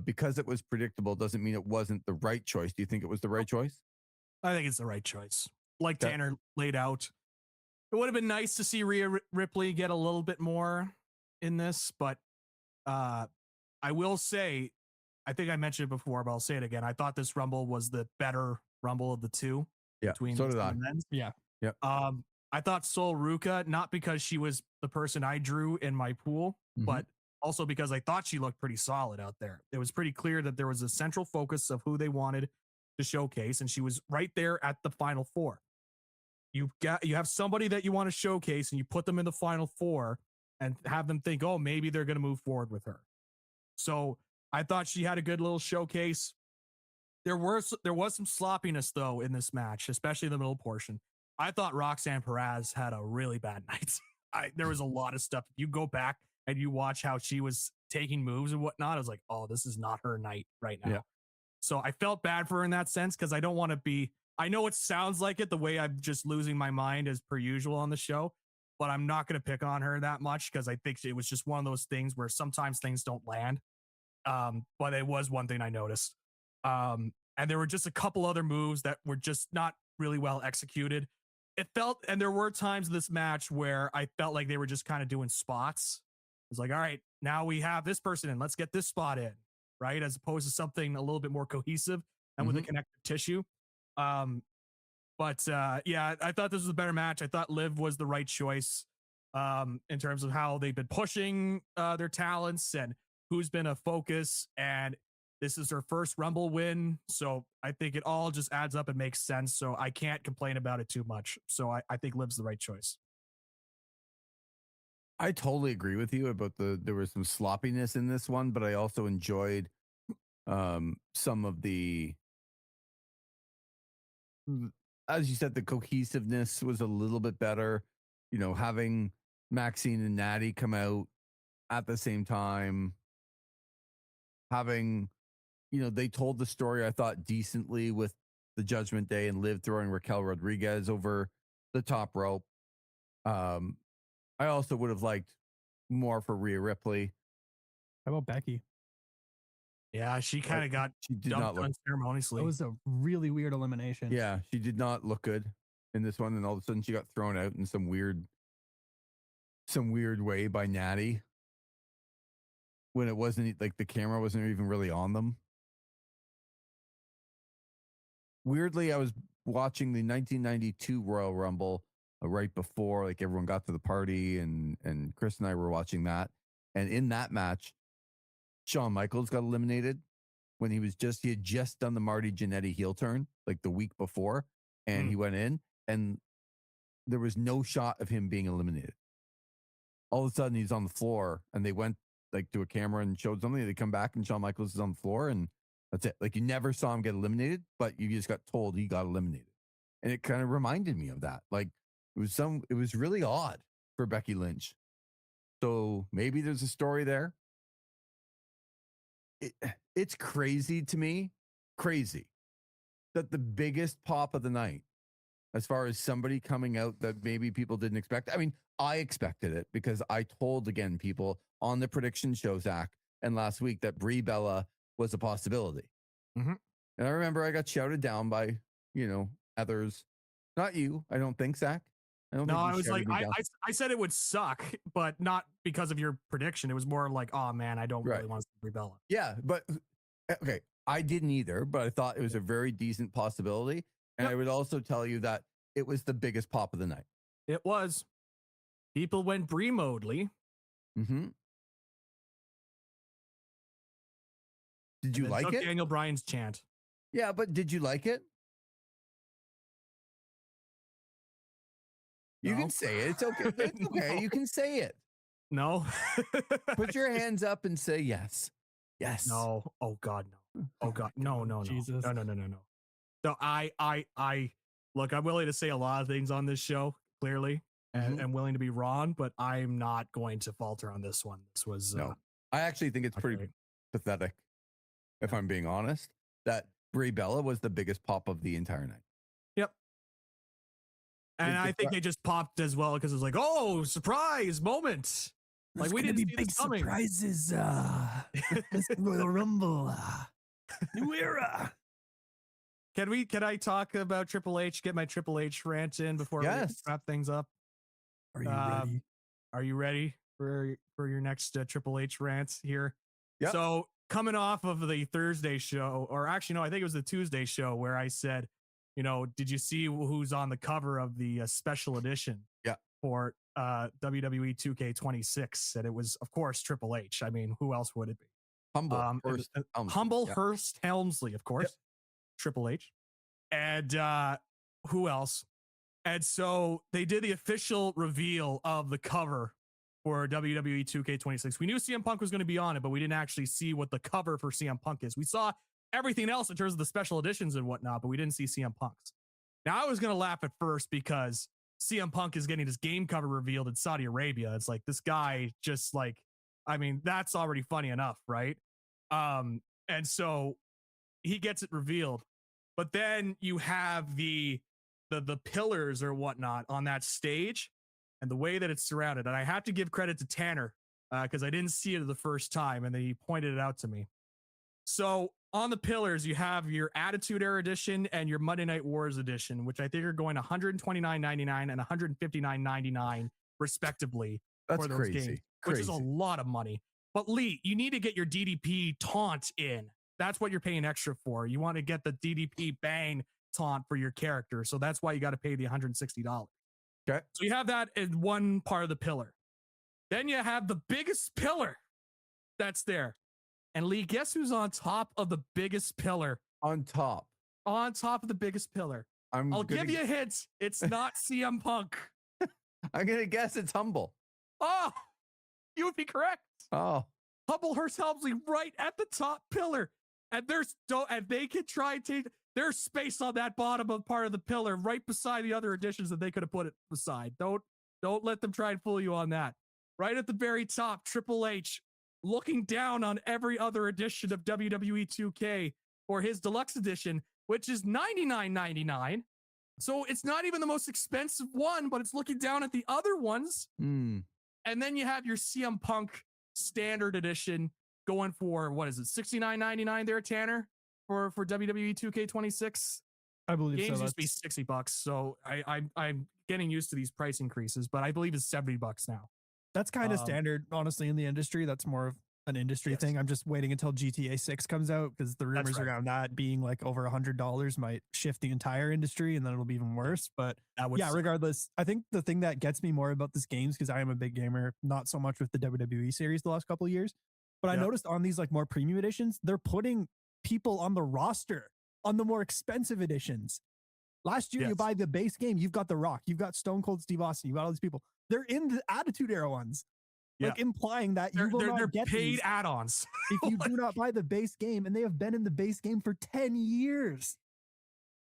Because it was predictable doesn't mean it wasn't the right choice. Do you think it was the right choice? I think it's the right choice. Like Tanner laid out, it would have been nice to see Rhea Ripley get a little bit more in this, but I will say, I think I mentioned it before, but I'll say it again. I thought this Rumble was the better Rumble of the two. Yeah, between so did I. men's. Yeah. Yep. I thought Sol Ruka, not because she was the person I drew in my pool, but also because I thought she looked pretty solid out there. It was pretty clear that there was a central focus of who they wanted to showcase, and she was right there at the Final Four. You have somebody that you want to showcase, and you put them in the Final Four and have them think, oh, maybe they're going to move forward with her. So I thought she had a good little showcase. There was some sloppiness though in this match, especially the middle portion. I thought Roxanne Perez had a really bad night. There was a lot of stuff. You go back and you watch how she was taking moves and whatnot. I was like, oh, this is not her night right now. Yeah. So I felt bad for her in that sense because I don't want to be, I know it sounds like it the way I'm just losing my mind as per usual on the show, but I'm not going to pick on her that much because I think it was just one of those things where sometimes things don't land. But it was one thing I noticed. And And there were just a couple other moves that were just not really well executed. It felt, and there were times in this match where I felt like they were just kind of doing spots. It's like, all right, now we have this person in, let's get this spot in, right? As opposed to something a little bit more cohesive and with a connective tissue. But yeah, I thought this was a better match. I thought Liv was the right choice in terms of how they've been pushing their talents and who's been a focus. And this is her first Rumble win. So I think it all just adds up and makes sense. So I can't complain about it too much. So I think Liv's the right choice. I totally agree with you about there was some sloppiness in this one, but I also enjoyed some of the, as you said, the cohesiveness was a little bit better. You know, having Maxine and Natty come out at the same time, having, you know, they told the story, I thought, decently with the Judgment Day and Liv throwing Raquel Rodriguez over the top rope. I also would have liked more for Rhea Ripley. How about Becky? Yeah, she kind of got she did dumped not look unceremoniously. It was a really weird elimination. Yeah, she did not look good in this one, and all of a sudden she got thrown out in some weird way by Natty when it wasn't like the camera wasn't even really on them. Weirdly, I was watching the 1992 Royal Rumble right before, like, everyone got to the party, and Chris and I were watching that. And in that match, Shawn Michaels got eliminated when he had just done the Marty Jannetty heel turn like the week before, and he went in, and there was no shot of him being eliminated. All of a sudden, he's on the floor, and they went like to a camera and showed something. They come back, and Shawn Michaels is on the floor, and that's it. Like, you never saw him get eliminated, but you just got told he got eliminated, and it kind of reminded me of that. Like, it was really odd for Becky Lynch. So maybe there's a story there. It's crazy to me, that the biggest pop of the night, as far as somebody coming out that maybe people didn't expect. I mean, I expected it because I told, again, people on the prediction show, Zach, and last week that Brie Bella was a possibility. And I remember I got shouted down by, others. Not you, I don't think, Zach. I was like, I said it would suck, but not because of your prediction. It was more like, oh man, I don't really want to see Brie Bella. Yeah, but okay, I didn't either, but I thought it was a very decent possibility. And I would also tell you that it was the biggest pop of the night. It was. People went Brie modely. Did you like it? Daniel Bryan's chant. Yeah, but did you like it? You can say it. It's okay. It's okay. You can say it. No. Put your hands up and say yes. Yes. No. Oh God, no. Oh God, no. Jesus. No. So I look, I'm willing to say a lot of things on this show, clearly, and willing to be wrong, but I'm not going to falter on this one. This was no. I actually think it's pretty pathetic, if I'm being honest, that Brie Bella was the biggest pop of the entire night. Yep. And I think they just popped as well because it was like, oh, surprise moment. There's like, we didn't be see big this coming. Surprises. This Royal Rumble. New era. Can I talk about Triple H? Get my Triple H rant in before we wrap things up. Are you ready? Are you ready for your next Triple H rant here? Yep. So coming off of the Thursday show, or actually no, I think it was the Tuesday show where I said, did you see who's on the cover of the special edition? Yeah. For WWE 2K26, and it was, of course, Triple H. I mean, who else would it be? Humble Hurst Helmsley, of course. Yep. Triple H. And who else? And so they did the official reveal of the cover for WWE 2K26. We knew CM Punk was going to be on it, but we didn't actually see what the cover for CM Punk is. We saw everything else in terms of the special editions and whatnot, but we didn't see CM Punk's. Now, I was going to laugh at first because CM Punk is getting his game cover revealed in Saudi Arabia. It's like, this guy just that's already funny enough, right? And so he gets it revealed. But then you have the pillars or whatnot on that stage and the way that it's surrounded. And I have to give credit to Tanner because I didn't see it the first time, and then he pointed it out to me. So on the pillars, you have your Attitude Era edition and your Monday Night Wars edition, which I think are going $129.99 and $159.99 respectively. That's for those crazy. games, which is a lot of money. But Lee, you need to get your DDP taunt in. That's what you're paying extra for. You want to get the DDP bang taunt for your character. So that's why you got to pay the $160. Okay. So you have that in one part of the pillar. Then you have the biggest pillar that's there. And Lee, guess who's on top of the biggest pillar? On top. On top of the biggest pillar. I'll give you a hint. It's not CM Punk. I'm going to guess it's Humble. Oh, you would be correct. Oh. Humble Hearst Helmsley right at the top pillar. And they could try and take there's space on that bottom of part of the pillar right beside the other additions that they could have put it beside. Don't let them try and fool you on that. Right at the very top, Triple H looking down on every other edition of WWE 2K for his deluxe edition, which is $99.99. So it's not even the most expensive one, but it's looking down at the other ones. Mm. And then you have your CM Punk standard edition going for, what is it, $69.99 there, Tanner, for WWE 2K26? I believe Games so. used to be $60, so I'm getting used to these price increases, but I believe it's $70 now. That's kind of standard, honestly, in the industry. That's more of an industry thing. I'm just waiting until GTA 6 comes out because the rumors around that being like over $100 might shift the entire industry, and then it'll be even worse. But regardless, I think the thing that gets me more about this games, because I am a big gamer, not so much with the WWE series the last couple of years, but I noticed on these like more premium editions, they're putting people on the roster on the more expensive editions. Last year, you buy the base game, you've got The Rock, you've got Stone Cold Steve Austin, you've got all these people. They're in the Attitude Era ones, like implying that you will not get paid these add-ons if you do not buy the base game, and they have been in the base game for 10 years.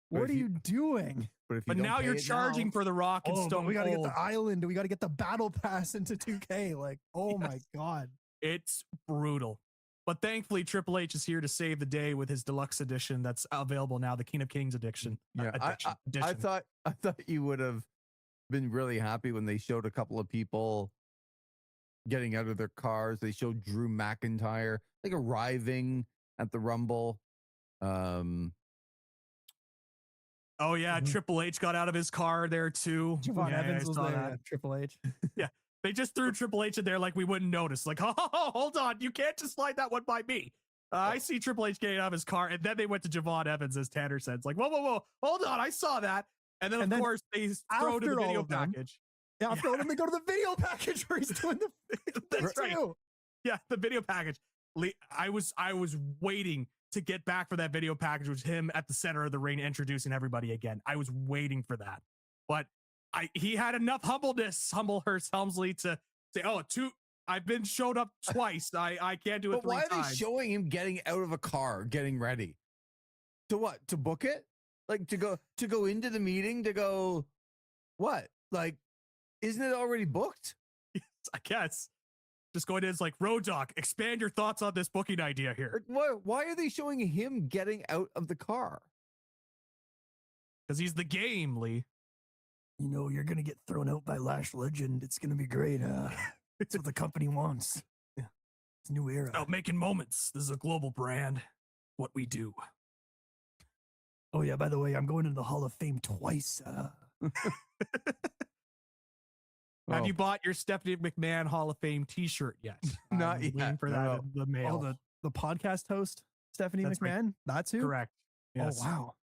What are you doing? But now you're charging for The Rock and Stone Cold. We got to get the island. We got to get the battle pass into 2K. Like, oh my God. It's brutal. But thankfully, Triple H is here to save the day with his deluxe edition that's available now, the King of Kings edition. Yeah, I thought you would have been really happy when they showed a couple of people getting out of their cars. They showed Drew McIntyre like arriving at the Rumble. Oh yeah, Triple H got out of his car there too. Javon Evans was there. Triple H. Yeah, they just threw Triple H in there like we wouldn't notice. Like, oh, hold on, you can't just slide that one by me. I see Triple H getting out of his car, and then they went to Javon Evans, as Tanner said. It's like, whoa, hold on, I saw that. And then, of course, they throw to the video package. Yeah, after all, they go to the video package where he's doing the. That's right. Yeah, the video package. I was waiting to get back for that video package, which was him at the center of the ring introducing everybody again. I was waiting for that, but he had enough humbleness, Humble Hearst Helmsley, to say, I've been showed up twice. I can't do it. But why are they showing him getting out of a car, getting ready? To what? To book it? Like to go into the meeting to go what? Like, isn't it already booked? I guess. Just going in, it's like, Road Dogg, expand your thoughts on this booking idea here. Why are they showing him getting out of the car? Because he's the game, Lee. You know, you're going to get thrown out by Lash Legend. It's going to be great. It's what the company wants. Yeah. It's a new era. About making moments. This is a global brand. What we do. Oh, yeah, by the way, I'm going into the Hall of Fame twice. Have you bought your Stephanie McMahon Hall of Fame t-shirt yet? Not yet. For that in the mail. Oh, the podcast host, Stephanie McMahon? Right. That's who? Correct. Yes. Oh, wow.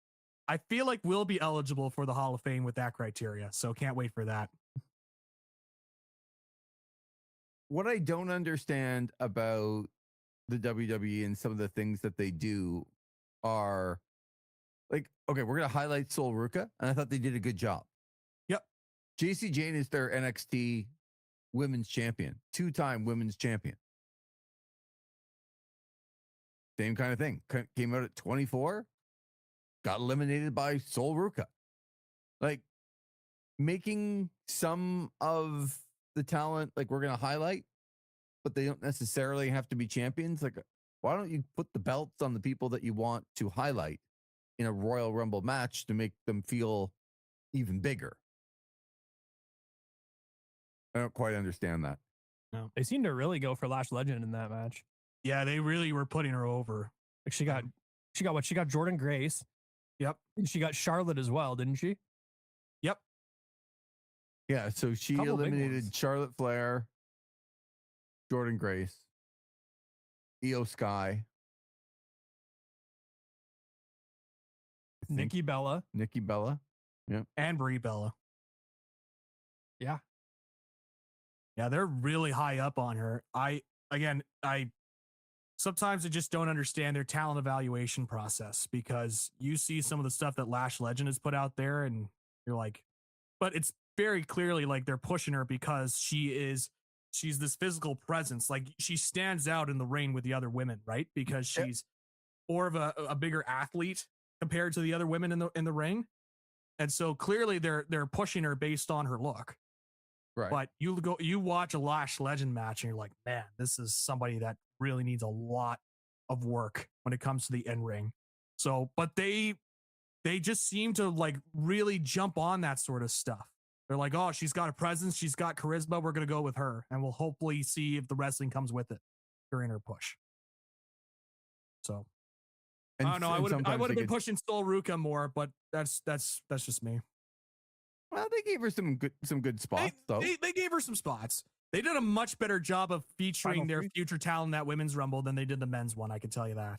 I feel like we'll be eligible for the Hall of Fame with that criteria, so can't wait for that. What I don't understand about the WWE and some of the things that they do are like, okay, we're going to highlight Sol Ruca, and I thought they did a good job. Yep. JC Jane is their NXT women's champion, 2-time women's champion. Same kind of thing. Came out at 24, got eliminated by Sol Ruca. Like, making some of the talent, like, we're going to highlight, but they don't necessarily have to be champions. Like, why don't you put the belts on the people that you want to highlight in a Royal Rumble match to make them feel even bigger? I don't quite understand that. No, they seem to really go for Lash Legend in that match. Yeah, they really were putting her over. Like, she got She got what? She got Jordan Grace. Yep. And she got Charlotte as well, didn't she? Yep. Yeah, so she Couple big eliminated ones. Charlotte Flair, Jordan Grace, Io Sky, I think Nikki Bella. Nikki Bella. And Brie Bella. Yeah. Yeah, they're really high up on her. I sometimes I just don't understand their talent evaluation process, because you see some of the stuff that Lash Legend has put out there and you're like, but it's very clearly like they're pushing her because she's this physical presence. Like, she stands out in the ring with the other women, right? Because she's more of a bigger athlete compared to the other women in the ring. And so clearly they're pushing her based on her look. Right. But you watch a Lash Legend match and you're like, man, this is somebody that really needs a lot of work when it comes to the in-ring. So, but they just seem to like really jump on that sort of stuff. They're like, oh, she's got a presence, she's got charisma, we're going to go with her. And we'll hopefully see if the wrestling comes with it during her push. So, And I don't know. I sometimes would they have been get- pushing Sol Ruka more, but that's just me. Well, they gave her some good spots, though. They gave her some spots. They did a much better job of featuring Final their three. future talent in that women's rumble than they did the men's one. I can tell you that.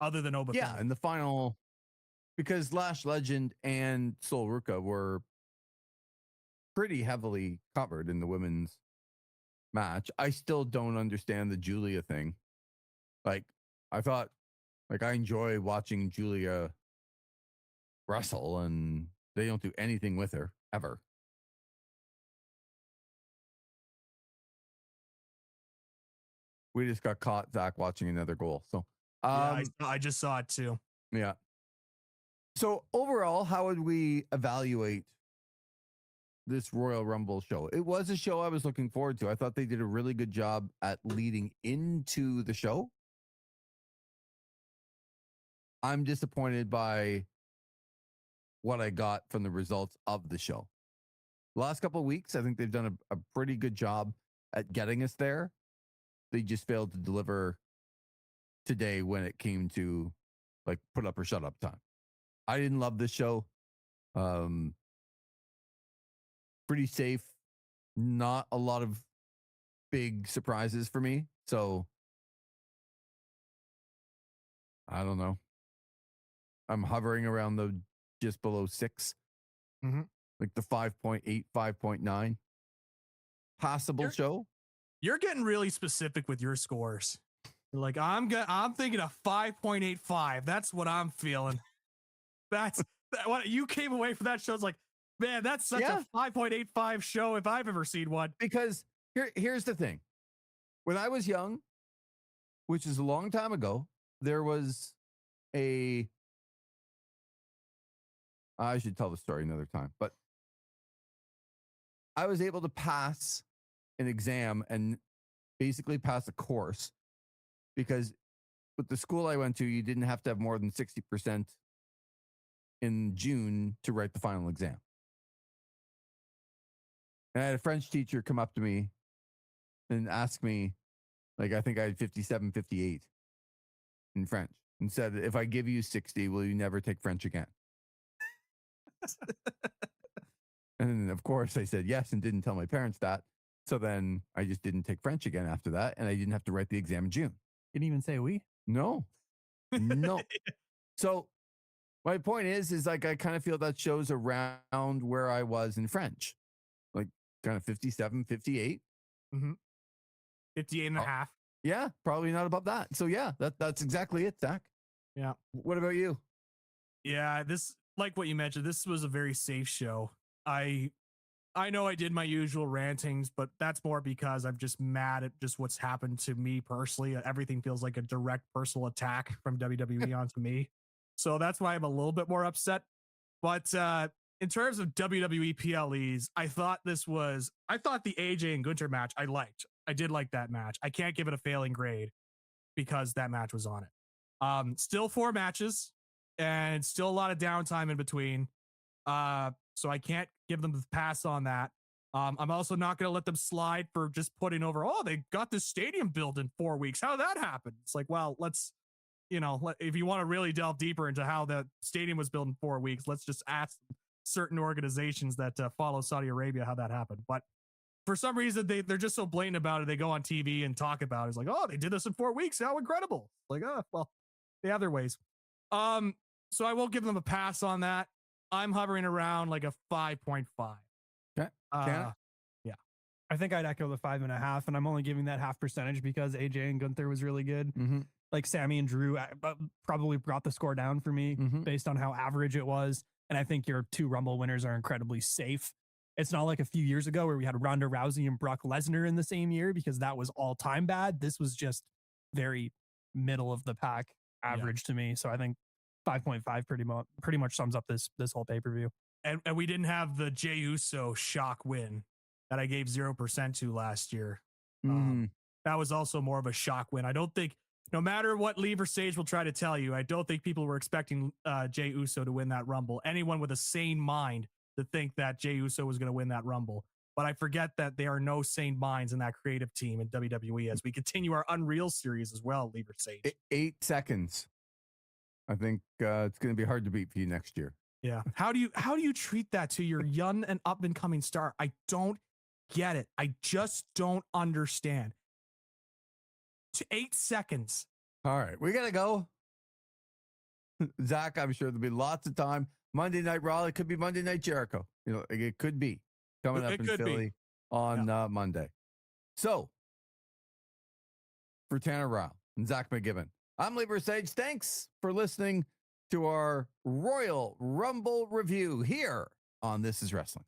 Other than Oba. Yeah, in the final, because Lash Legend and Sol Ruka were pretty heavily covered in the women's match. I still don't understand the Julia thing. Like, I thought, like, I enjoy watching Julia wrestle, and they don't do anything with her ever. We just got caught, Zach, watching another goal. So, I just saw it too. yeah. So overall, how would we evaluate this Royal Rumble show? It was a show I was looking forward to. I thought they did a really good job at leading into the show. I'm disappointed by what I got from the results of the show. Last couple of weeks, I think they've done a pretty good job at getting us there. They just failed to deliver today when it came to like put up or shut up time. I didn't love this show. Pretty safe. Not a lot of big surprises for me. So I don't know. I'm hovering around the just below 6. Mm-hmm. Like the 5.8, 5.9. Passable show. You're getting really specific with your scores. Like, I'm thinking a 5.85. That's what I'm feeling. That's what you came away from that show. It's like, man, that's such a 5.85 show if I've ever seen one. Because here's the thing. When I was young, which is a long time ago, there was I should tell the story another time, but I was able to pass an exam and basically pass a course because with the school I went to, you didn't have to have more than 60% in June to write the final exam. And I had a French teacher come up to me and ask me, like, I think I had 57, 58 in French, and said, if I give you 60, will you never take French again? And of course I said yes and didn't tell my parents that. So then I just didn't take French again after that. And I didn't have to write the exam in June. Didn't even say oui. No. So my point is like, I kind of feel that shows around where I was in French, like kind of 57, 58. Mm-hmm. 58 and a half. Yeah, probably not above that. So yeah, that's exactly it, Zach. Yeah. What about you? Yeah, this, like what you mentioned, this was a very safe show. I know I did my usual rantings, but that's more because I'm just mad at just what's happened to me personally. Everything feels like a direct personal attack from WWE onto me. So that's why I'm a little bit more upset. But in terms of WWE PLEs, I thought the AJ and Gunther match I liked. I did like that match. I can't give it a failing grade because that match was on it. Still 4 matches and still a lot of downtime in between. So I can't give them the pass on that. I'm also not going to let them slide for just putting over, oh, they got this stadium built in 4 weeks. How did that happen? It's like, well, let's, if you want to really delve deeper into how the stadium was built in 4 weeks, let's just ask certain organizations that follow Saudi Arabia how that happened. But for some reason, they're just so blatant about it. They go on TV and talk about it. It's like, oh, they did this in 4 weeks. How incredible. Like, oh, well, they have their ways. So I won't give them a pass on that. I'm hovering around like a 5.5. Okay. Yeah. I think I'd echo the 5.5, and I'm only giving that half percentage because AJ and Gunther was really good. Mm-hmm. Like Sami and Drew probably brought the score down for me based on how average it was. And I think your 2 Rumble winners are incredibly safe. It's not like a few years ago where we had Ronda Rousey and Brock Lesnar in the same year, because that was all time bad. This was just very middle of the pack average to me. So I think 5.5 pretty much sums up this whole pay-per-view. And we didn't have the Jey Uso shock win that I gave 0% to last year. That was also more of a shock win. I don't think, no matter what Lee Versage will try to tell you, I don't think people were expecting Jey Uso to win that Rumble. Anyone with a sane mind to think that Jey Uso was going to win that Rumble. But I forget that there are no sane minds in that creative team in WWE as we continue our Unreal series as well, Lee Versage. 8 seconds. I think it's going to be hard to beat for you next year. Yeah. How do you treat that to your young and up and coming star? I don't get it. I just don't understand. To 8 seconds. All right, we gotta go. Zach, I'm sure there'll be lots of time. Monday Night Raw. It could be Monday Night Jericho. It could be coming up in Philly on Monday. So for Tanner Reil and Zach McGibbon, I'm Lee Versage. Thanks for listening to our Royal Rumble review here on This Is Wrestling.